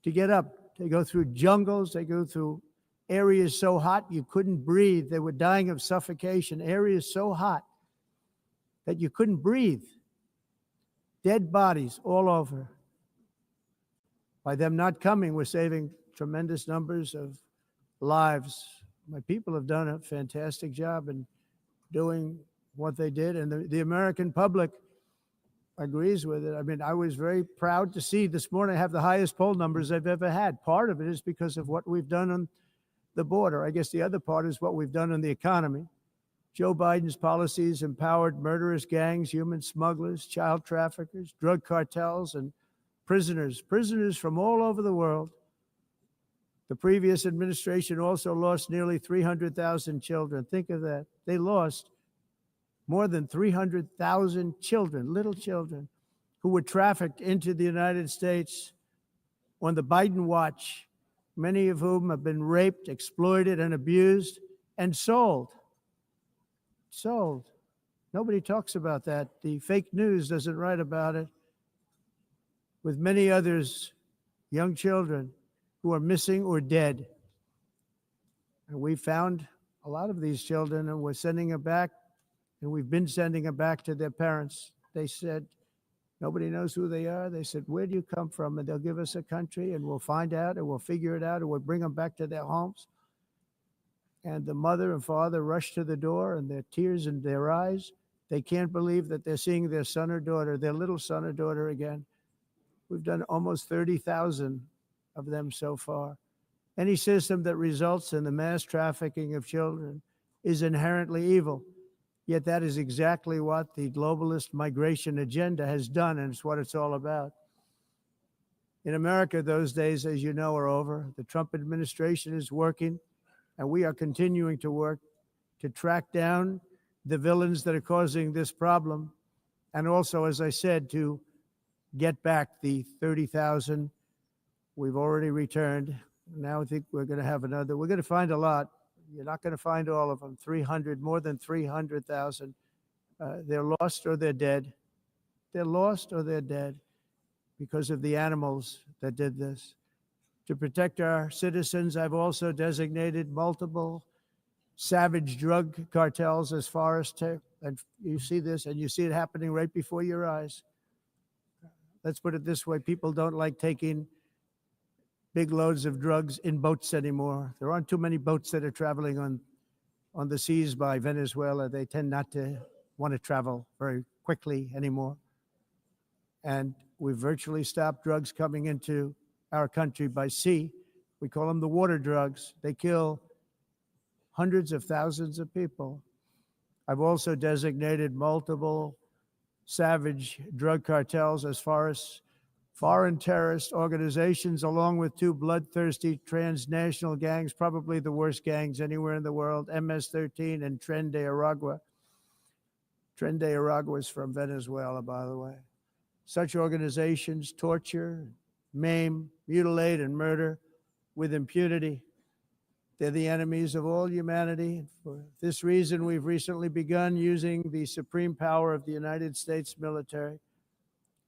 to get up. They go through jungles, they go through areas so hot you couldn't breathe. They were dying of suffocation, areas so hot that you couldn't breathe. Dead bodies all over. By them not coming, we're saving tremendous numbers of lives. My people have done a fantastic job in doing what they did, and the American public agrees with it. I mean, I was very proud to see this morning I have the highest poll numbers I've ever had. Part of it is because of what we've done on the border. I guess the other part is what we've done on the economy. Joe Biden's policies empowered murderous gangs, human smugglers, child traffickers, drug cartels, and prisoners from all over the world. The previous administration also lost nearly 300,000 children. Think of that. They lost more than 300,000 children, little children, who were trafficked into the United States on the Biden watch, many of whom have been raped, exploited, and abused, and sold. Sold. Nobody talks about that. The fake news doesn't write about it. With many others, young children who are missing or dead. And we found a lot of these children, and we're sending them back, and we've been sending them back to their parents. They said, nobody knows who they are. They said, where do you come from? And they'll give us a country, and we'll find out, and we'll figure it out, and we'll bring them back to their homes. And the mother and father rush to the door, and their tears in their eyes. They can't believe that they're seeing their son or daughter, their little son or daughter again. We've done almost 30,000 of them so far. Any system that results in the mass trafficking of children is inherently evil. Yet that is exactly what the globalist migration agenda has done, and it's what it's all about. In America, those days, as you know, are over. The Trump administration is working, and we are continuing to work to track down the villains that are causing this problem, and also, as I said, to get back the 30,000 we've already returned. Now I think we're going to have another. We're going to find a lot. You're not going to find all of them. 300, more than 300,000. They're lost or they're dead. They're lost or they're dead because of the animals that did this. To protect our citizens, I've also designated multiple savage drug cartels as forest. And you see this, and you see it happening right before your eyes. Let's put it this way. People don't like taking big loads of drugs in boats anymore. There aren't too many boats that are traveling on the seas by Venezuela. They tend not to want to travel very quickly anymore. And we've virtually stopped drugs coming into our country by sea. We call them the water drugs. They kill hundreds of thousands of people. I've also designated multiple savage drug cartels as far as foreign terrorist organizations, along with two bloodthirsty transnational gangs, probably the worst gangs anywhere in the world, MS-13 and Tren de Aragua. Tren de Aragua is from Venezuela, by the way. Such organizations torture, maim, mutilate, and murder with impunity. They're the enemies of all humanity. For this reason, we've recently begun using the supreme power of the United States military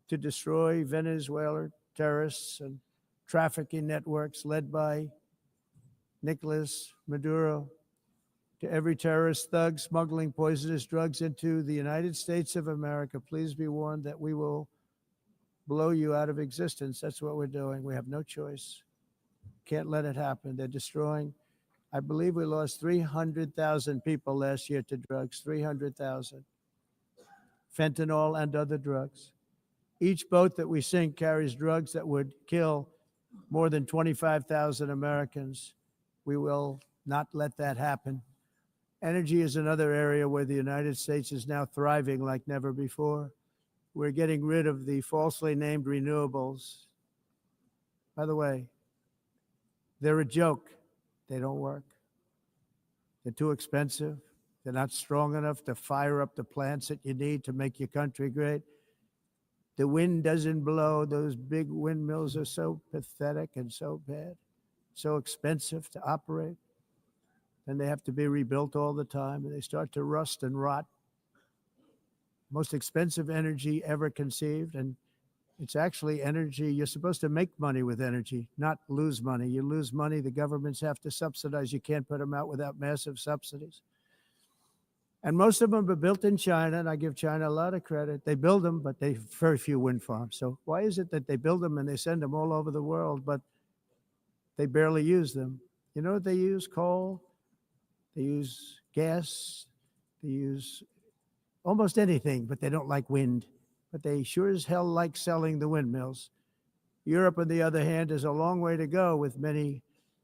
to destroy Venezuelan terrorists and trafficking networks led by Nicolas Maduro. To every terrorist thug smuggling poisonous drugs into the United States of America, please be warned that we will blow you out of existence. That's what we're doing. We have no choice. Can't let it happen. They're destroying. I believe we lost 300,000 people last year to drugs, 300,000. Fentanyl and other drugs. Each boat that we sink carries drugs that would kill more than 25,000 Americans. We will not let that happen. Energy is another area where the United States is now thriving like never before. We're getting rid of the falsely named renewables. By the way, they're a joke. They don't work. They're too expensive. They're not strong enough to fire up the plants that you need to make your country great. The wind doesn't blow. Those big windmills are so pathetic and so bad, so expensive to operate. And they have to be rebuilt all the time, and they start to rust and rot. Most expensive energy ever conceived, and it's actually energy. You're supposed to make money with energy, not lose money. You lose money, the governments have to subsidize. You can't put them out without massive subsidies. And most of them are built in China, and I give China a lot of credit. They build them, but they very few wind farms. So why is it that they build them and they send them all over the world, but they barely use them? You know what they use? Coal. They use gas. They use almost anything, but they don't like wind. But they sure as hell like selling the windmills. Europe, on the other hand, has a long way to go, with many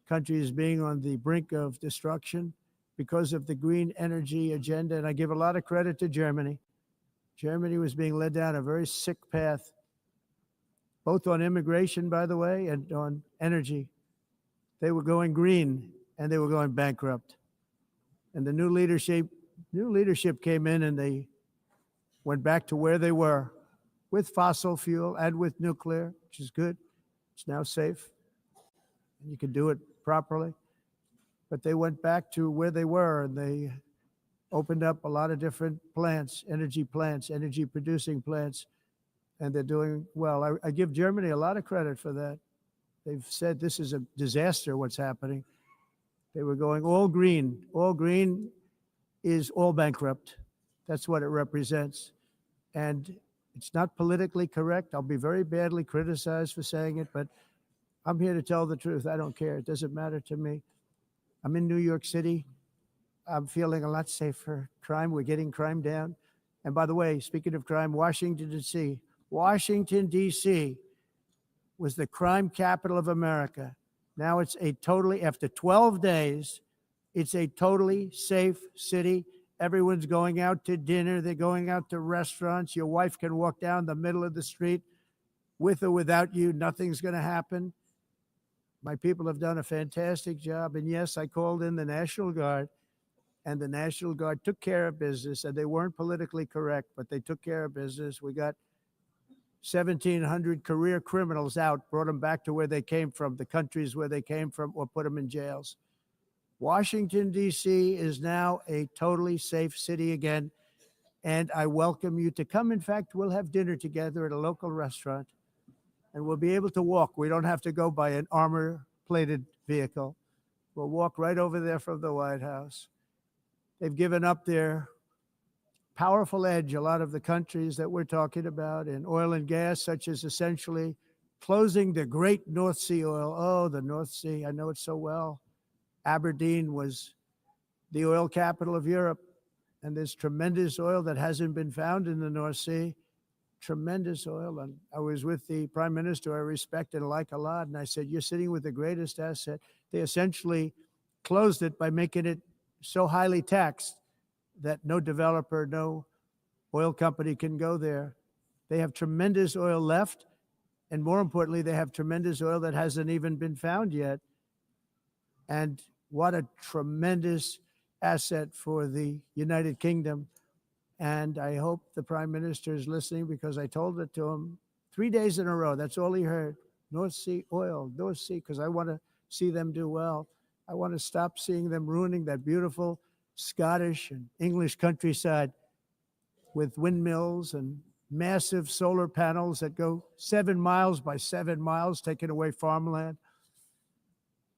countries being on the brink of destruction because of the green energy agenda. And I give a lot of credit to Germany. Germany was being led down a very sick path, both on immigration, by the way, and on energy. They were going green and they were going bankrupt. And the new leadership came in, and they went back to where they were with fossil fuel and with nuclear, which is good. It's now safe, and you can do it properly. But they went back to where they were, and they opened up a lot of different plants, energy producing plants, and they're doing well. I give Germany a lot of credit for that. They've said this is a disaster, what's happening. They were going all green. All green is all bankrupt. That's what it represents. And it's not politically correct. I'll be very badly criticized for saying it, but I'm here to tell the truth. I don't care. It doesn't matter to me. I'm in New York City. I'm feeling a lot safer. Crime, we're getting crime down. And by the way, speaking of crime, Washington, D.C. was the crime capital of America. Now it's after 12 days, it's a totally safe city. Everyone's going out to dinner. They're going out to restaurants. Your wife can walk down the middle of the street with or without you. Nothing's going to happen. My people have done a fantastic job. And yes, I called in the National Guard, and the National Guard took care of business, and they weren't politically correct, but they took care of business. We got 1,700 career criminals out, brought them back to where they came from, the countries where they came from, or put them in jails. Washington, D.C. is now a totally safe city again, and I welcome you to come. In fact, we'll have dinner together at a local restaurant, and we'll be able to walk. We don't have to go by an armor-plated vehicle. We'll walk right over there from the White House. They've given up their powerful edge, a lot of the countries that we're talking about in oil and gas, such as essentially closing the great North Sea oil. Oh, the North Sea, I know it so well. Aberdeen was the oil capital of Europe. And there's tremendous oil that hasn't been found in the North Sea. Tremendous oil. And I was with the prime minister I respect and like a lot. And I said, you're sitting with the greatest asset. They essentially closed it by making it so highly taxed that no developer, no oil company can go there. They have tremendous oil left. And more importantly, they have tremendous oil that hasn't even been found yet. And what a tremendous asset for the United Kingdom. And I hope the prime minister is listening, because I told it to him 3 days in a row. That's all he heard. North Sea oil, North Sea, because I want to see them do well. I want to stop seeing them ruining that beautiful Scottish and English countryside with windmills and massive solar panels that go 7 miles by 7 miles, taking away farmland.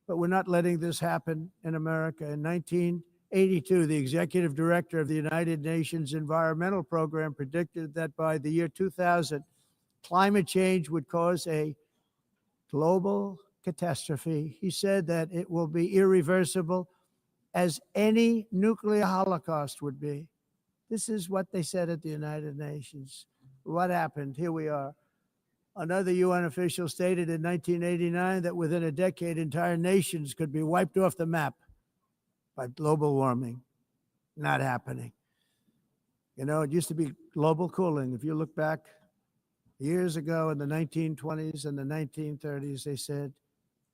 But we're not letting this happen in America. In 1982, the executive director of the United Nations Environmental Program predicted that by the year 2000, climate change would cause a global catastrophe. He said that it will be irreversible, as any nuclear holocaust would be. This is what they said at the United Nations. What happened? Here we are. Another UN official stated in 1989 that within a decade, entire nations could be wiped off the map by global warming. Not happening. You know, it used to be global cooling. If you look back years ago in the 1920s and the 1930s, they said,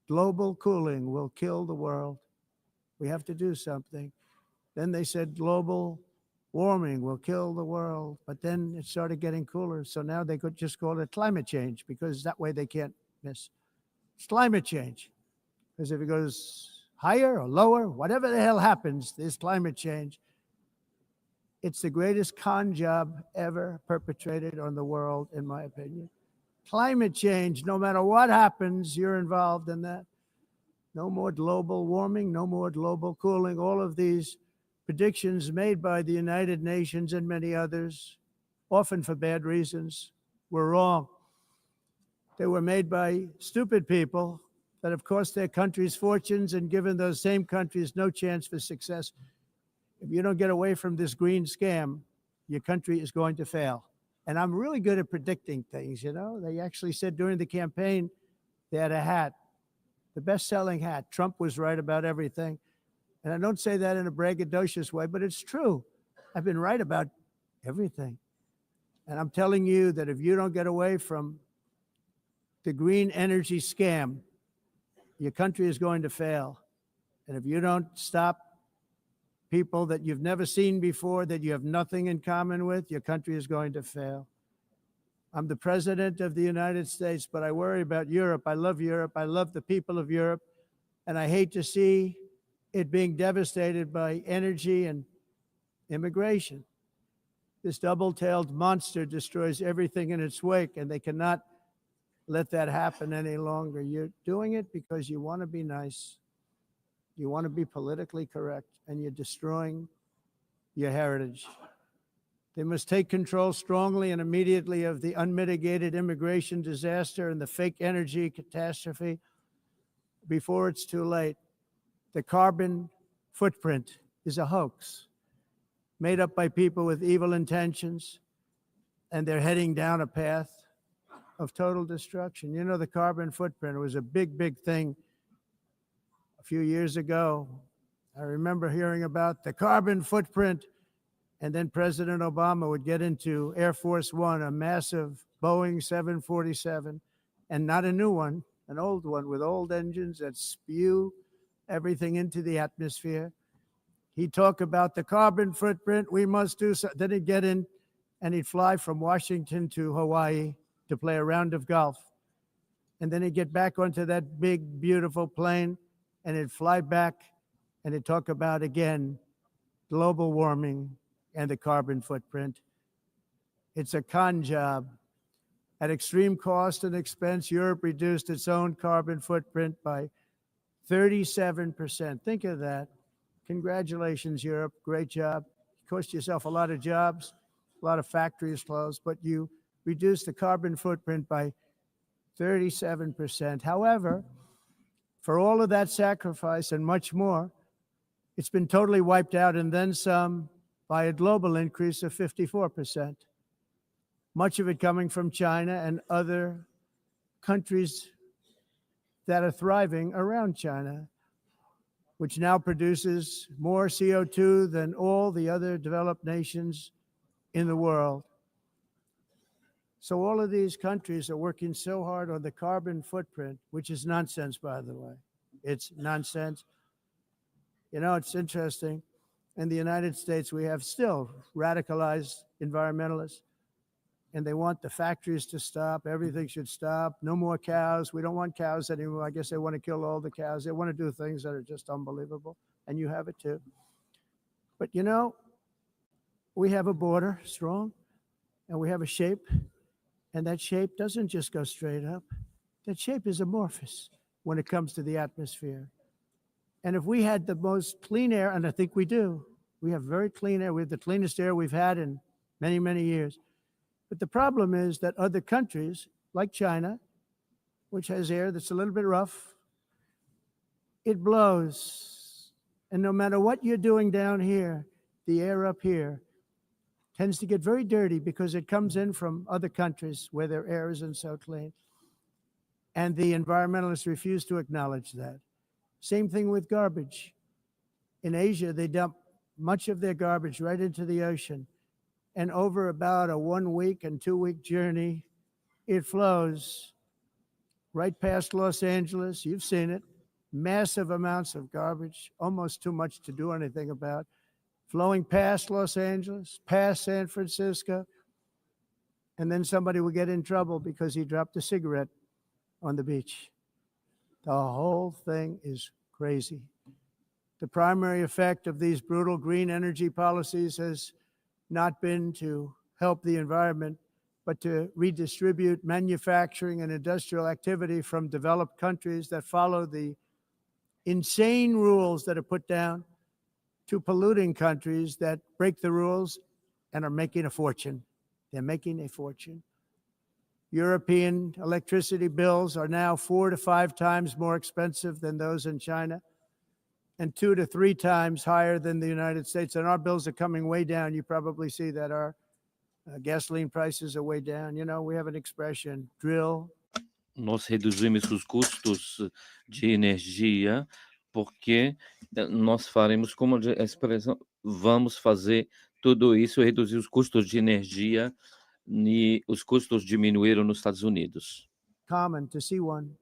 global cooling will kill the world. We have to do something. Then they said global warming will kill the world. But then it started getting cooler. So now they could just call it climate change, because that way they can't miss. It's climate change. Because if it goes higher or lower, whatever the hell happens, there's climate change. It's the greatest con job ever perpetrated on the world, in my opinion. Climate change, no matter what happens, you're involved in that. No more global warming, no more global cooling. All of these predictions made by the United Nations and many others, often for bad reasons, were wrong. They were made by stupid people that have cost their countries fortunes and given those same countries no chance for success. If you don't get away from this green scam, your country is going to fail. And I'm really good at predicting things, you know. They actually said during the campaign, they had a hat, the best-selling hat. Trump was right about everything. And I don't say that in a braggadocious way, but it's true. I've been right about everything. And I'm telling you that if you don't get away from the green energy scam, your country is going to fail. And if you don't stop people that you've never seen before, that you have nothing in common with, your country is going to fail. I'm the president of the United States, but I worry about Europe. I love Europe. I love the people of Europe. And I hate to see it being devastated by energy and immigration. This double-tailed monster destroys everything in its wake, and they cannot let that happen any longer. You're doing it because you want to be nice. You want to be politically correct, and you're destroying your heritage. They must take control strongly and immediately of the unmitigated immigration disaster and the fake energy catastrophe before it's too late. The carbon footprint is a hoax made up by people with evil intentions, and they're heading down a path of total destruction. You know, the carbon footprint was a big, big thing a few years ago. I remember hearing about the carbon footprint, and then President Obama would get into Air Force One, a massive Boeing 747, and not a new one, an old one with old engines that spew everything into the atmosphere. He'd talk about the carbon footprint, we must do so. Then he'd get in and he'd fly from Washington to Hawaii to play a round of golf. And then he'd get back onto that big, beautiful plane and he'd fly back and he'd talk about, again, global warming and the carbon footprint. It's a con job. At extreme cost and expense, Europe reduced its own carbon footprint by 37%. Think of that. Congratulations, Europe. Great job. You cost yourself a lot of jobs, a lot of factories closed, but you reduced the carbon footprint by 37%. However, for all of that sacrifice and much more, It's been totally wiped out and then some by a global increase of 54%, much of it coming from China and other countries that are thriving around China, which now produces more CO2 than all the other developed nations in the world. So all of these countries are working so hard on the carbon footprint, which is nonsense, by the way. It's nonsense. You know, it's interesting. In the United States, we have still radicalized environmentalists, and they want the factories to stop. Everything should stop. No more cows. We don't want cows anymore. I guess they want to kill all the cows. They want to do things that are just unbelievable, and you have it too. But you know, we have a border strong, and we have a shape, and that shape doesn't just go straight up. That shape is amorphous when it comes to the atmosphere. And if we had the most clean air, and I think we do, we have very clean air. We have the cleanest air we've had in many, many years. But the problem is that other countries, like China, which has air that's a little bit rough, it blows. And no matter what you're doing down here, the air up here tends to get very dirty because it comes in from other countries where their air isn't so clean. And the environmentalists refuse to acknowledge that. Same thing with garbage. In Asia, they dump much of their garbage right into the ocean. And over about a 1 week and 2 week journey, it flows right past Los Angeles. You've seen it. Massive amounts of garbage, almost too much to do anything about, flowing past Los Angeles, past San Francisco. And then somebody will get in trouble because he dropped a cigarette on the beach. The whole thing is crazy. The primary effect of these brutal green energy policies has not been to help the environment, but to redistribute manufacturing and industrial activity from developed countries that follow the insane rules that are put down to polluting countries that break the rules and are making a fortune. They're making a fortune. European electricity bills are now 4 to 5 times more expensive than those in China, and 2 to 3 times higher than the United States. And our bills are coming way down. You probably see that our gasoline prices are way down. You know, we have an expression, drill. Nós reduzimos os custos de energia porque nós faremos como a expressão, vamos fazer tudo isso, reduzir os custos de energia e os custos diminuíram nos Estados Unidos. Common to see one.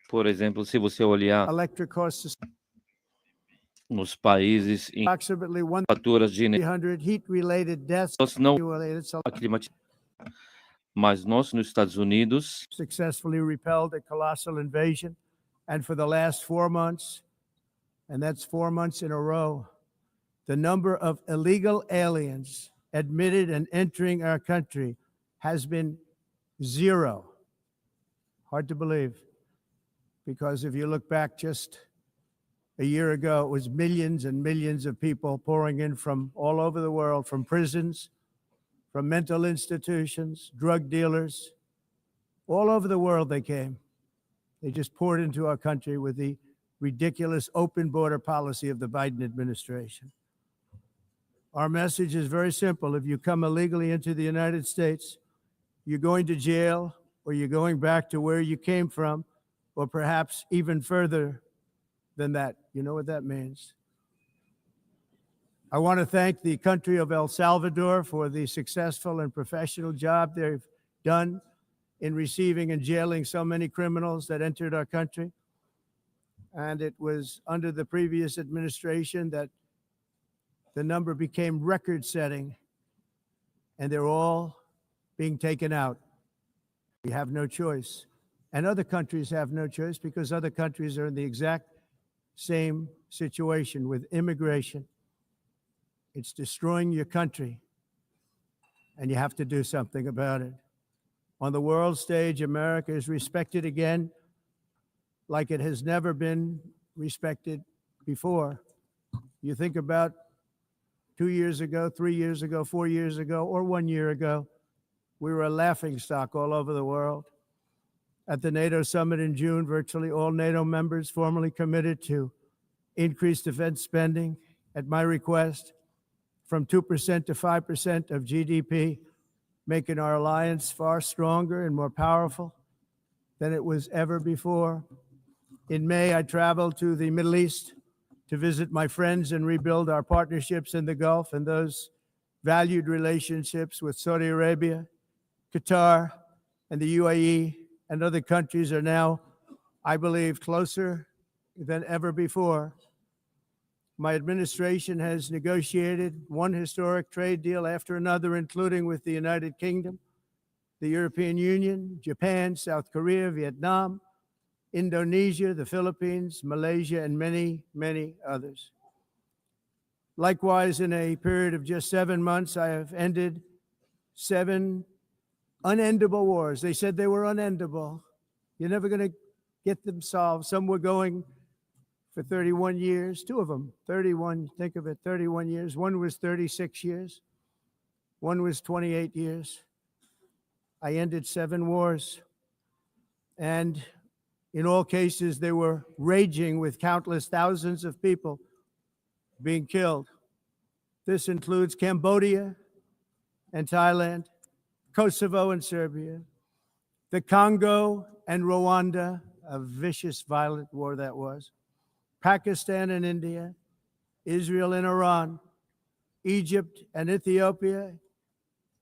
Por exemplo, se você olhar Electric costs nos países em approximately faturas de energia, 100 heat-related deaths. nós não mas nós nos Estados Unidos successfully repelled a colossal invasion, and for the last 4 months, and that's 4 months in a row, the number of illegal aliens admitted and entering our country has been 0. Hard to believe, because if you look back just a year ago, it was millions and millions of people pouring in from all over the world, from prisons, from mental institutions, drug dealers, all over the world they came. They just poured into our country with the ridiculous open border policy of the Biden administration. Our message is very simple. If you come illegally into the United States, you're going to jail, or you're going back to where you came from, or perhaps even further than that. You know what that means. I want to thank the country of El Salvador for the successful and professional job they've done in receiving and jailing so many criminals that entered our country. And it was under the previous administration that the number became record-setting, and they're all being taken out. We have no choice. And other countries have no choice, because other countries are in the exact same situation with immigration. It's destroying your country, and you have to do something about it. On the world stage, America is respected again like it has never been respected before. You think about 2 years ago, 3 years ago, 4 years ago, or 1 year ago, we were a laughingstock all over the world. At the NATO summit in June, virtually all NATO members formally committed to increased defense spending at my request from 2% to 5% of GDP, making our alliance far stronger and more powerful than it was ever before. In May, I traveled to the Middle East to visit my friends and rebuild our partnerships in the Gulf, and those valued relationships with Saudi Arabia, Qatar, and the UAE and other countries are now, I believe, closer than ever before. My administration has negotiated one historic trade deal after another, including with the United Kingdom, the European Union, Japan, South Korea, Vietnam, Indonesia, the Philippines, Malaysia, and many, many others. Likewise, in a period of just 7 months, I have ended 7 unendable wars. They said they were unendable. You're never going to get them solved. Some were going for 31 years, 2 of them, 31, think of it, 31 years. One was 36 years. One was 28 years. I ended 7 wars. And in all cases, they were raging with countless thousands of people being killed. This includes Cambodia and Thailand, Kosovo and Serbia, the Congo and Rwanda, a vicious, violent war that was, Pakistan and India, Israel and Iran, Egypt and Ethiopia,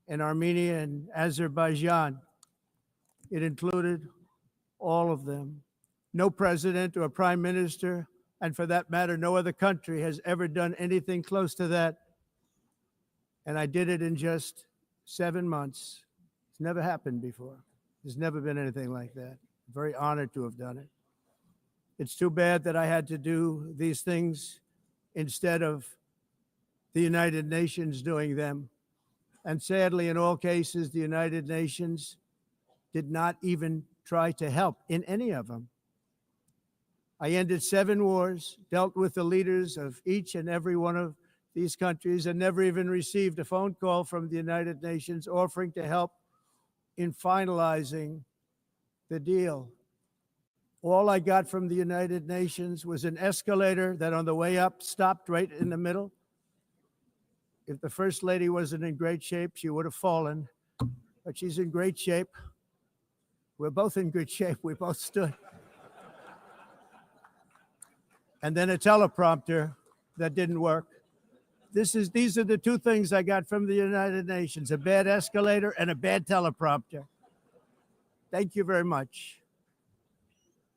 and Armenia and Azerbaijan. It included all of them. No president or prime minister, and for that matter, no other country has ever done anything close to that. And I did it in just 7 months. It's never happened before. There's never been anything like that. I'm very honored to have done it. It's too bad that I had to do these things instead of the United Nations doing them. And sadly, in all cases, the United Nations did not even try to help in any of them. I ended 7 wars, dealt with the leaders of each and every one of these countries, and never even received a phone call from the United Nations offering to help in finalizing the deal. All I got from the United Nations was an escalator that on the way up stopped right in the middle. If the First Lady wasn't in great shape, she would have fallen, but she's in great shape. We're both in good shape. We both stood. And then a teleprompter that didn't work. These are the 2 things I got from the United Nations, a bad escalator and a bad teleprompter. Thank you very much.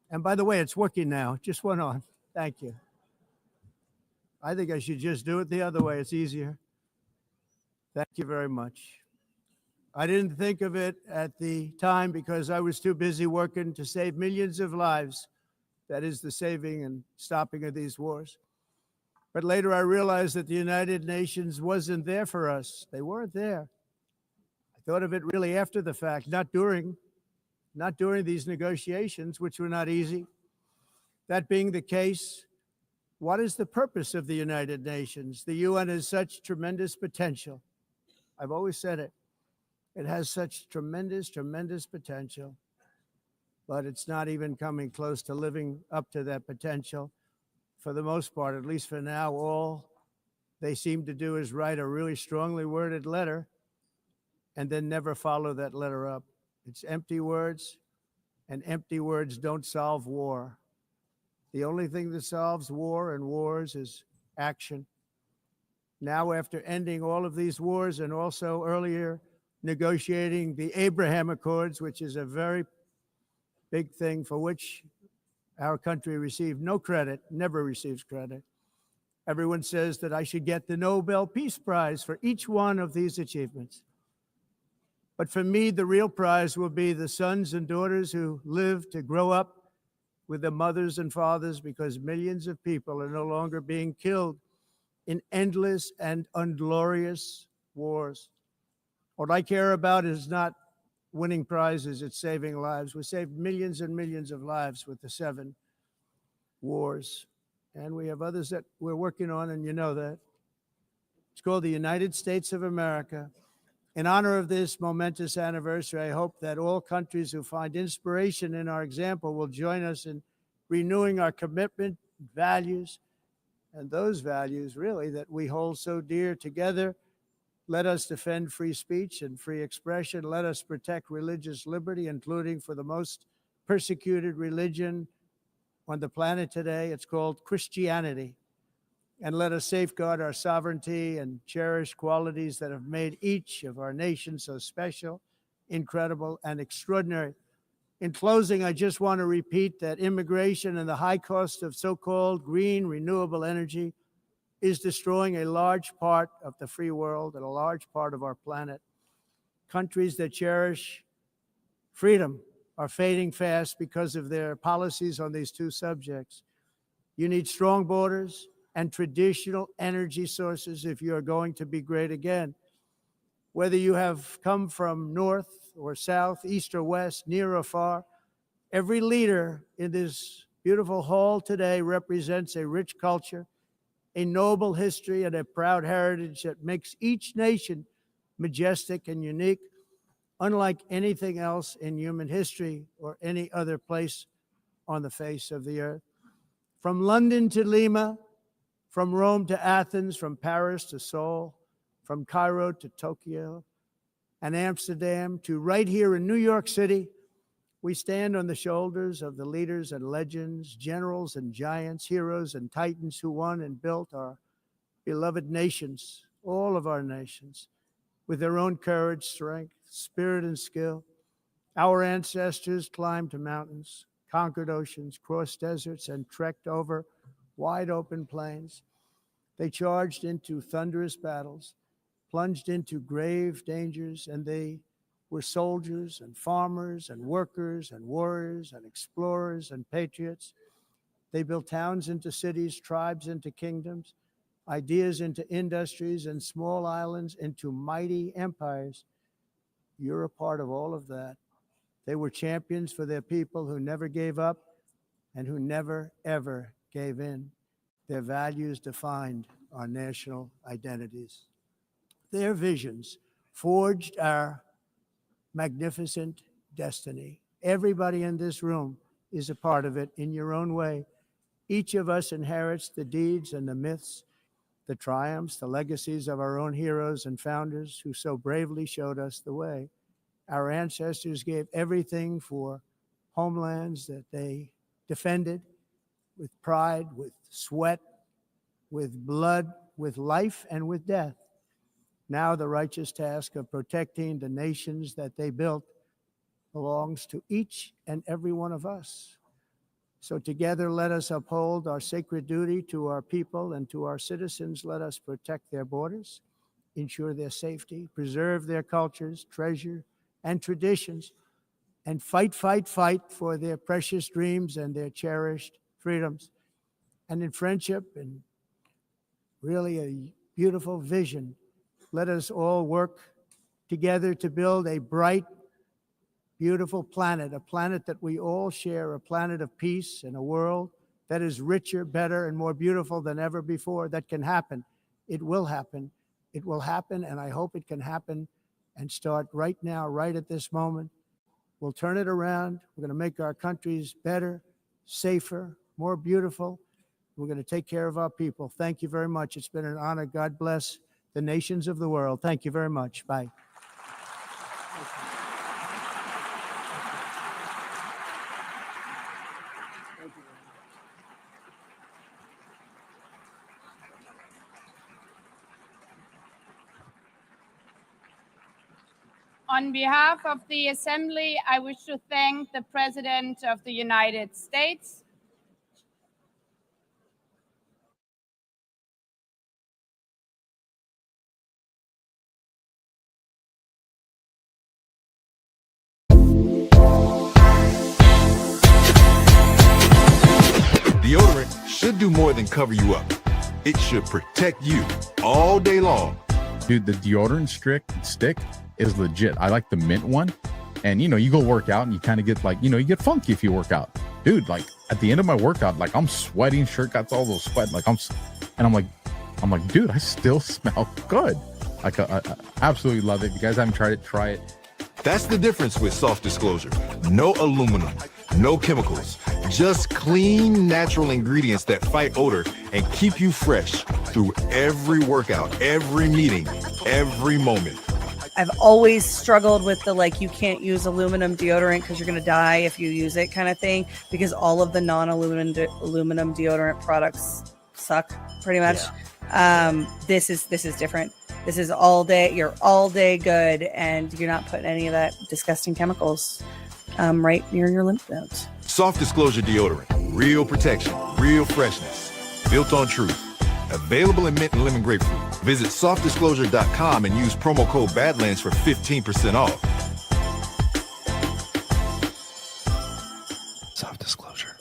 And by the way, it's working now. It just went on. Thank you. I think I should just do it the other way. It's easier. Thank you very much. I didn't think of it at the time because I was too busy working to save millions of lives. That is the saving and stopping of these wars. But later I realized that the United Nations wasn't there for us. They weren't there. I thought of it really after the fact, not during these negotiations, which were not easy. That being the case, what is the purpose of the United Nations? The UN has such tremendous potential. I've always said it. It has such tremendous, tremendous potential, but it's not even coming close to living up to that potential. For the most part, at least for now, all they seem to do is write a really strongly worded letter and then never follow that letter up. It's empty words, and empty words don't solve war. The only thing that solves war and wars is action. Now, after ending all of these wars and also earlier negotiating the Abraham Accords, which is a very big thing for which our country received no credit, never receives credit. Everyone says that I should get the Nobel Peace Prize for each one of these achievements. But for me, the real prize will be the sons and daughters who live to grow up with the mothers and fathers, because millions of people are no longer being killed in endless and unglorious wars. What I care about is not winning prizes, it's saving lives. We saved millions and millions of lives with the 7 wars. And we have others that we're working on, and you know that. It's called the United States of America. In honor of this momentous anniversary, I hope that all countries who find inspiration in our example will join us in renewing our commitment, values, and those values really that we hold so dear together. Let us defend free speech and free expression. Let us protect religious liberty, including for the most persecuted religion on the planet today. It's called Christianity. And let us safeguard our sovereignty and cherish qualities that have made each of our nations so special, incredible, and extraordinary. In closing, I just want to repeat that immigration and the high cost of so-called green renewable energy is destroying a large part of the free world and a large part of our planet. Countries that cherish freedom are fading fast because of their policies on these two subjects. You need strong borders and traditional energy sources if you are going to be great again. Whether you have come from north or south, east or west, near or far, every leader in this beautiful hall today represents a rich culture, a noble history, and a proud heritage that makes each nation majestic and unique, unlike anything else in human history or any other place on the face of the earth. From London to Lima, from Rome to Athens, from Paris to Seoul, from Cairo to Tokyo and Amsterdam to right here in New York City, we stand on the shoulders of the leaders and legends, generals and giants, heroes and titans who won and built our beloved nations, all of our nations, with their own courage, strength, spirit, and skill. Our ancestors climbed mountains, conquered oceans, crossed deserts, and trekked over wide open plains. They charged into thunderous battles, plunged into grave dangers, and they were soldiers and farmers and workers and warriors and explorers and patriots. They built towns into cities, tribes into kingdoms, ideas into industries, and small islands into mighty empires. You're a part of all of that. They were champions for their people who never gave up and who never, ever gave in. Their values defined our national identities. Their visions forged our magnificent destiny. Everybody in this room is a part of it in your own way. Each of us inherits the deeds and the myths, the triumphs, the legacies of our own heroes and founders who so bravely showed us the way. Our ancestors gave everything for homelands that they defended with pride, with sweat, with blood, with life, and with death. Now the righteous task of protecting the nations that they built belongs to each and every one of us. So together, let us uphold our sacred duty to our people and to our citizens. Let us protect their borders, ensure their safety, preserve their cultures, treasure, and traditions, and fight for their precious dreams and their cherished freedoms. And in friendship and really a beautiful vision, let us all work together to build a bright, beautiful planet, a planet that we all share, a planet of peace and a world that is richer, better, and more beautiful than ever before. That can happen. It will happen. It will happen, and I hope it can happen and start right now, right at this moment. We'll turn it around. We're going to make our countries better, safer, more beautiful. We're going to take care of our people. Thank you very much. It's been an honor. God bless the nations of the world. Thank you very much. Bye. On behalf of the Assembly, I wish to thank the President of the United States, Deodorant should do more than cover you up. It should protect you all day long. Dude, the deodorant stick is legit. I like the mint one. And, you go work out and you kind of get like, you get funky if you work out. Dude, like at the end of my workout, like I'm sweating, shirt got all those sweat. Like I'm like, dude, I still smell good. Like I absolutely love it. If you guys haven't tried it, try it. That's the difference with Soft Disclosure. No aluminum, no chemicals. Just clean, natural ingredients that fight odor and keep you fresh through every workout, every meeting, every moment. I've always struggled with the you can't use aluminum deodorant because you're going to die if you use it kind of thing, because all of the non-aluminum deodorant products suck pretty much. Yeah. This is different. This is all day. You're all day good, and you're not putting any of that disgusting chemicals right near your lymph nodes. Soft Disclosure deodorant, real protection, real freshness, built on truth. Available in mint and lemon grapefruit. Visit softdisclosure.com and use promo code Badlands for 15% off. Soft Disclosure.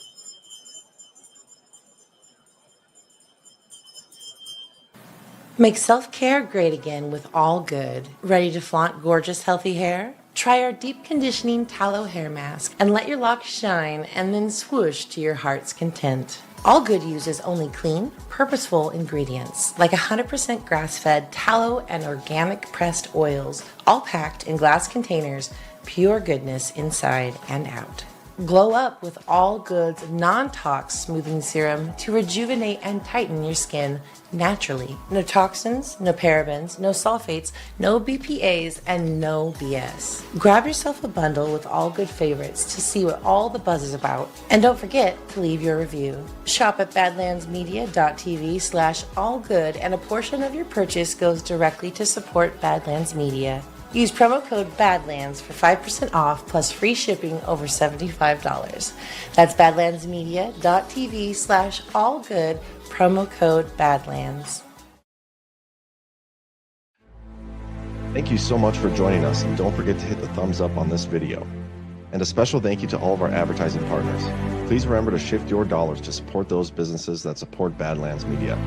Make self-care great again with All Good. Ready to flaunt gorgeous, healthy hair? Try our deep conditioning tallow hair mask and let your locks shine and then swoosh to your heart's content. All Good uses only clean, purposeful ingredients like 100% grass-fed tallow and organic pressed oils, all packed in glass containers, pure goodness inside and out. Glow up with All Good's non-tox smoothing serum to rejuvenate and tighten your skin naturally. No toxins, no parabens, no sulfates, no BPAs, and no BS. Grab yourself a bundle with All Good favorites to see what all the buzz is about. And don't forget to leave your review. Shop at badlandsmedia.tv/allgood, and a portion of your purchase goes directly to support Badlands Media. Use promo code Badlands for 5% off plus free shipping over $75. That's badlandsmedia.tv/allgood, promo code Badlands. Thank you so much for joining us, and don't forget to hit the thumbs up on this video. And a special thank you to all of our advertising partners. Please remember to shift your dollars to support those businesses that support Badlands Media.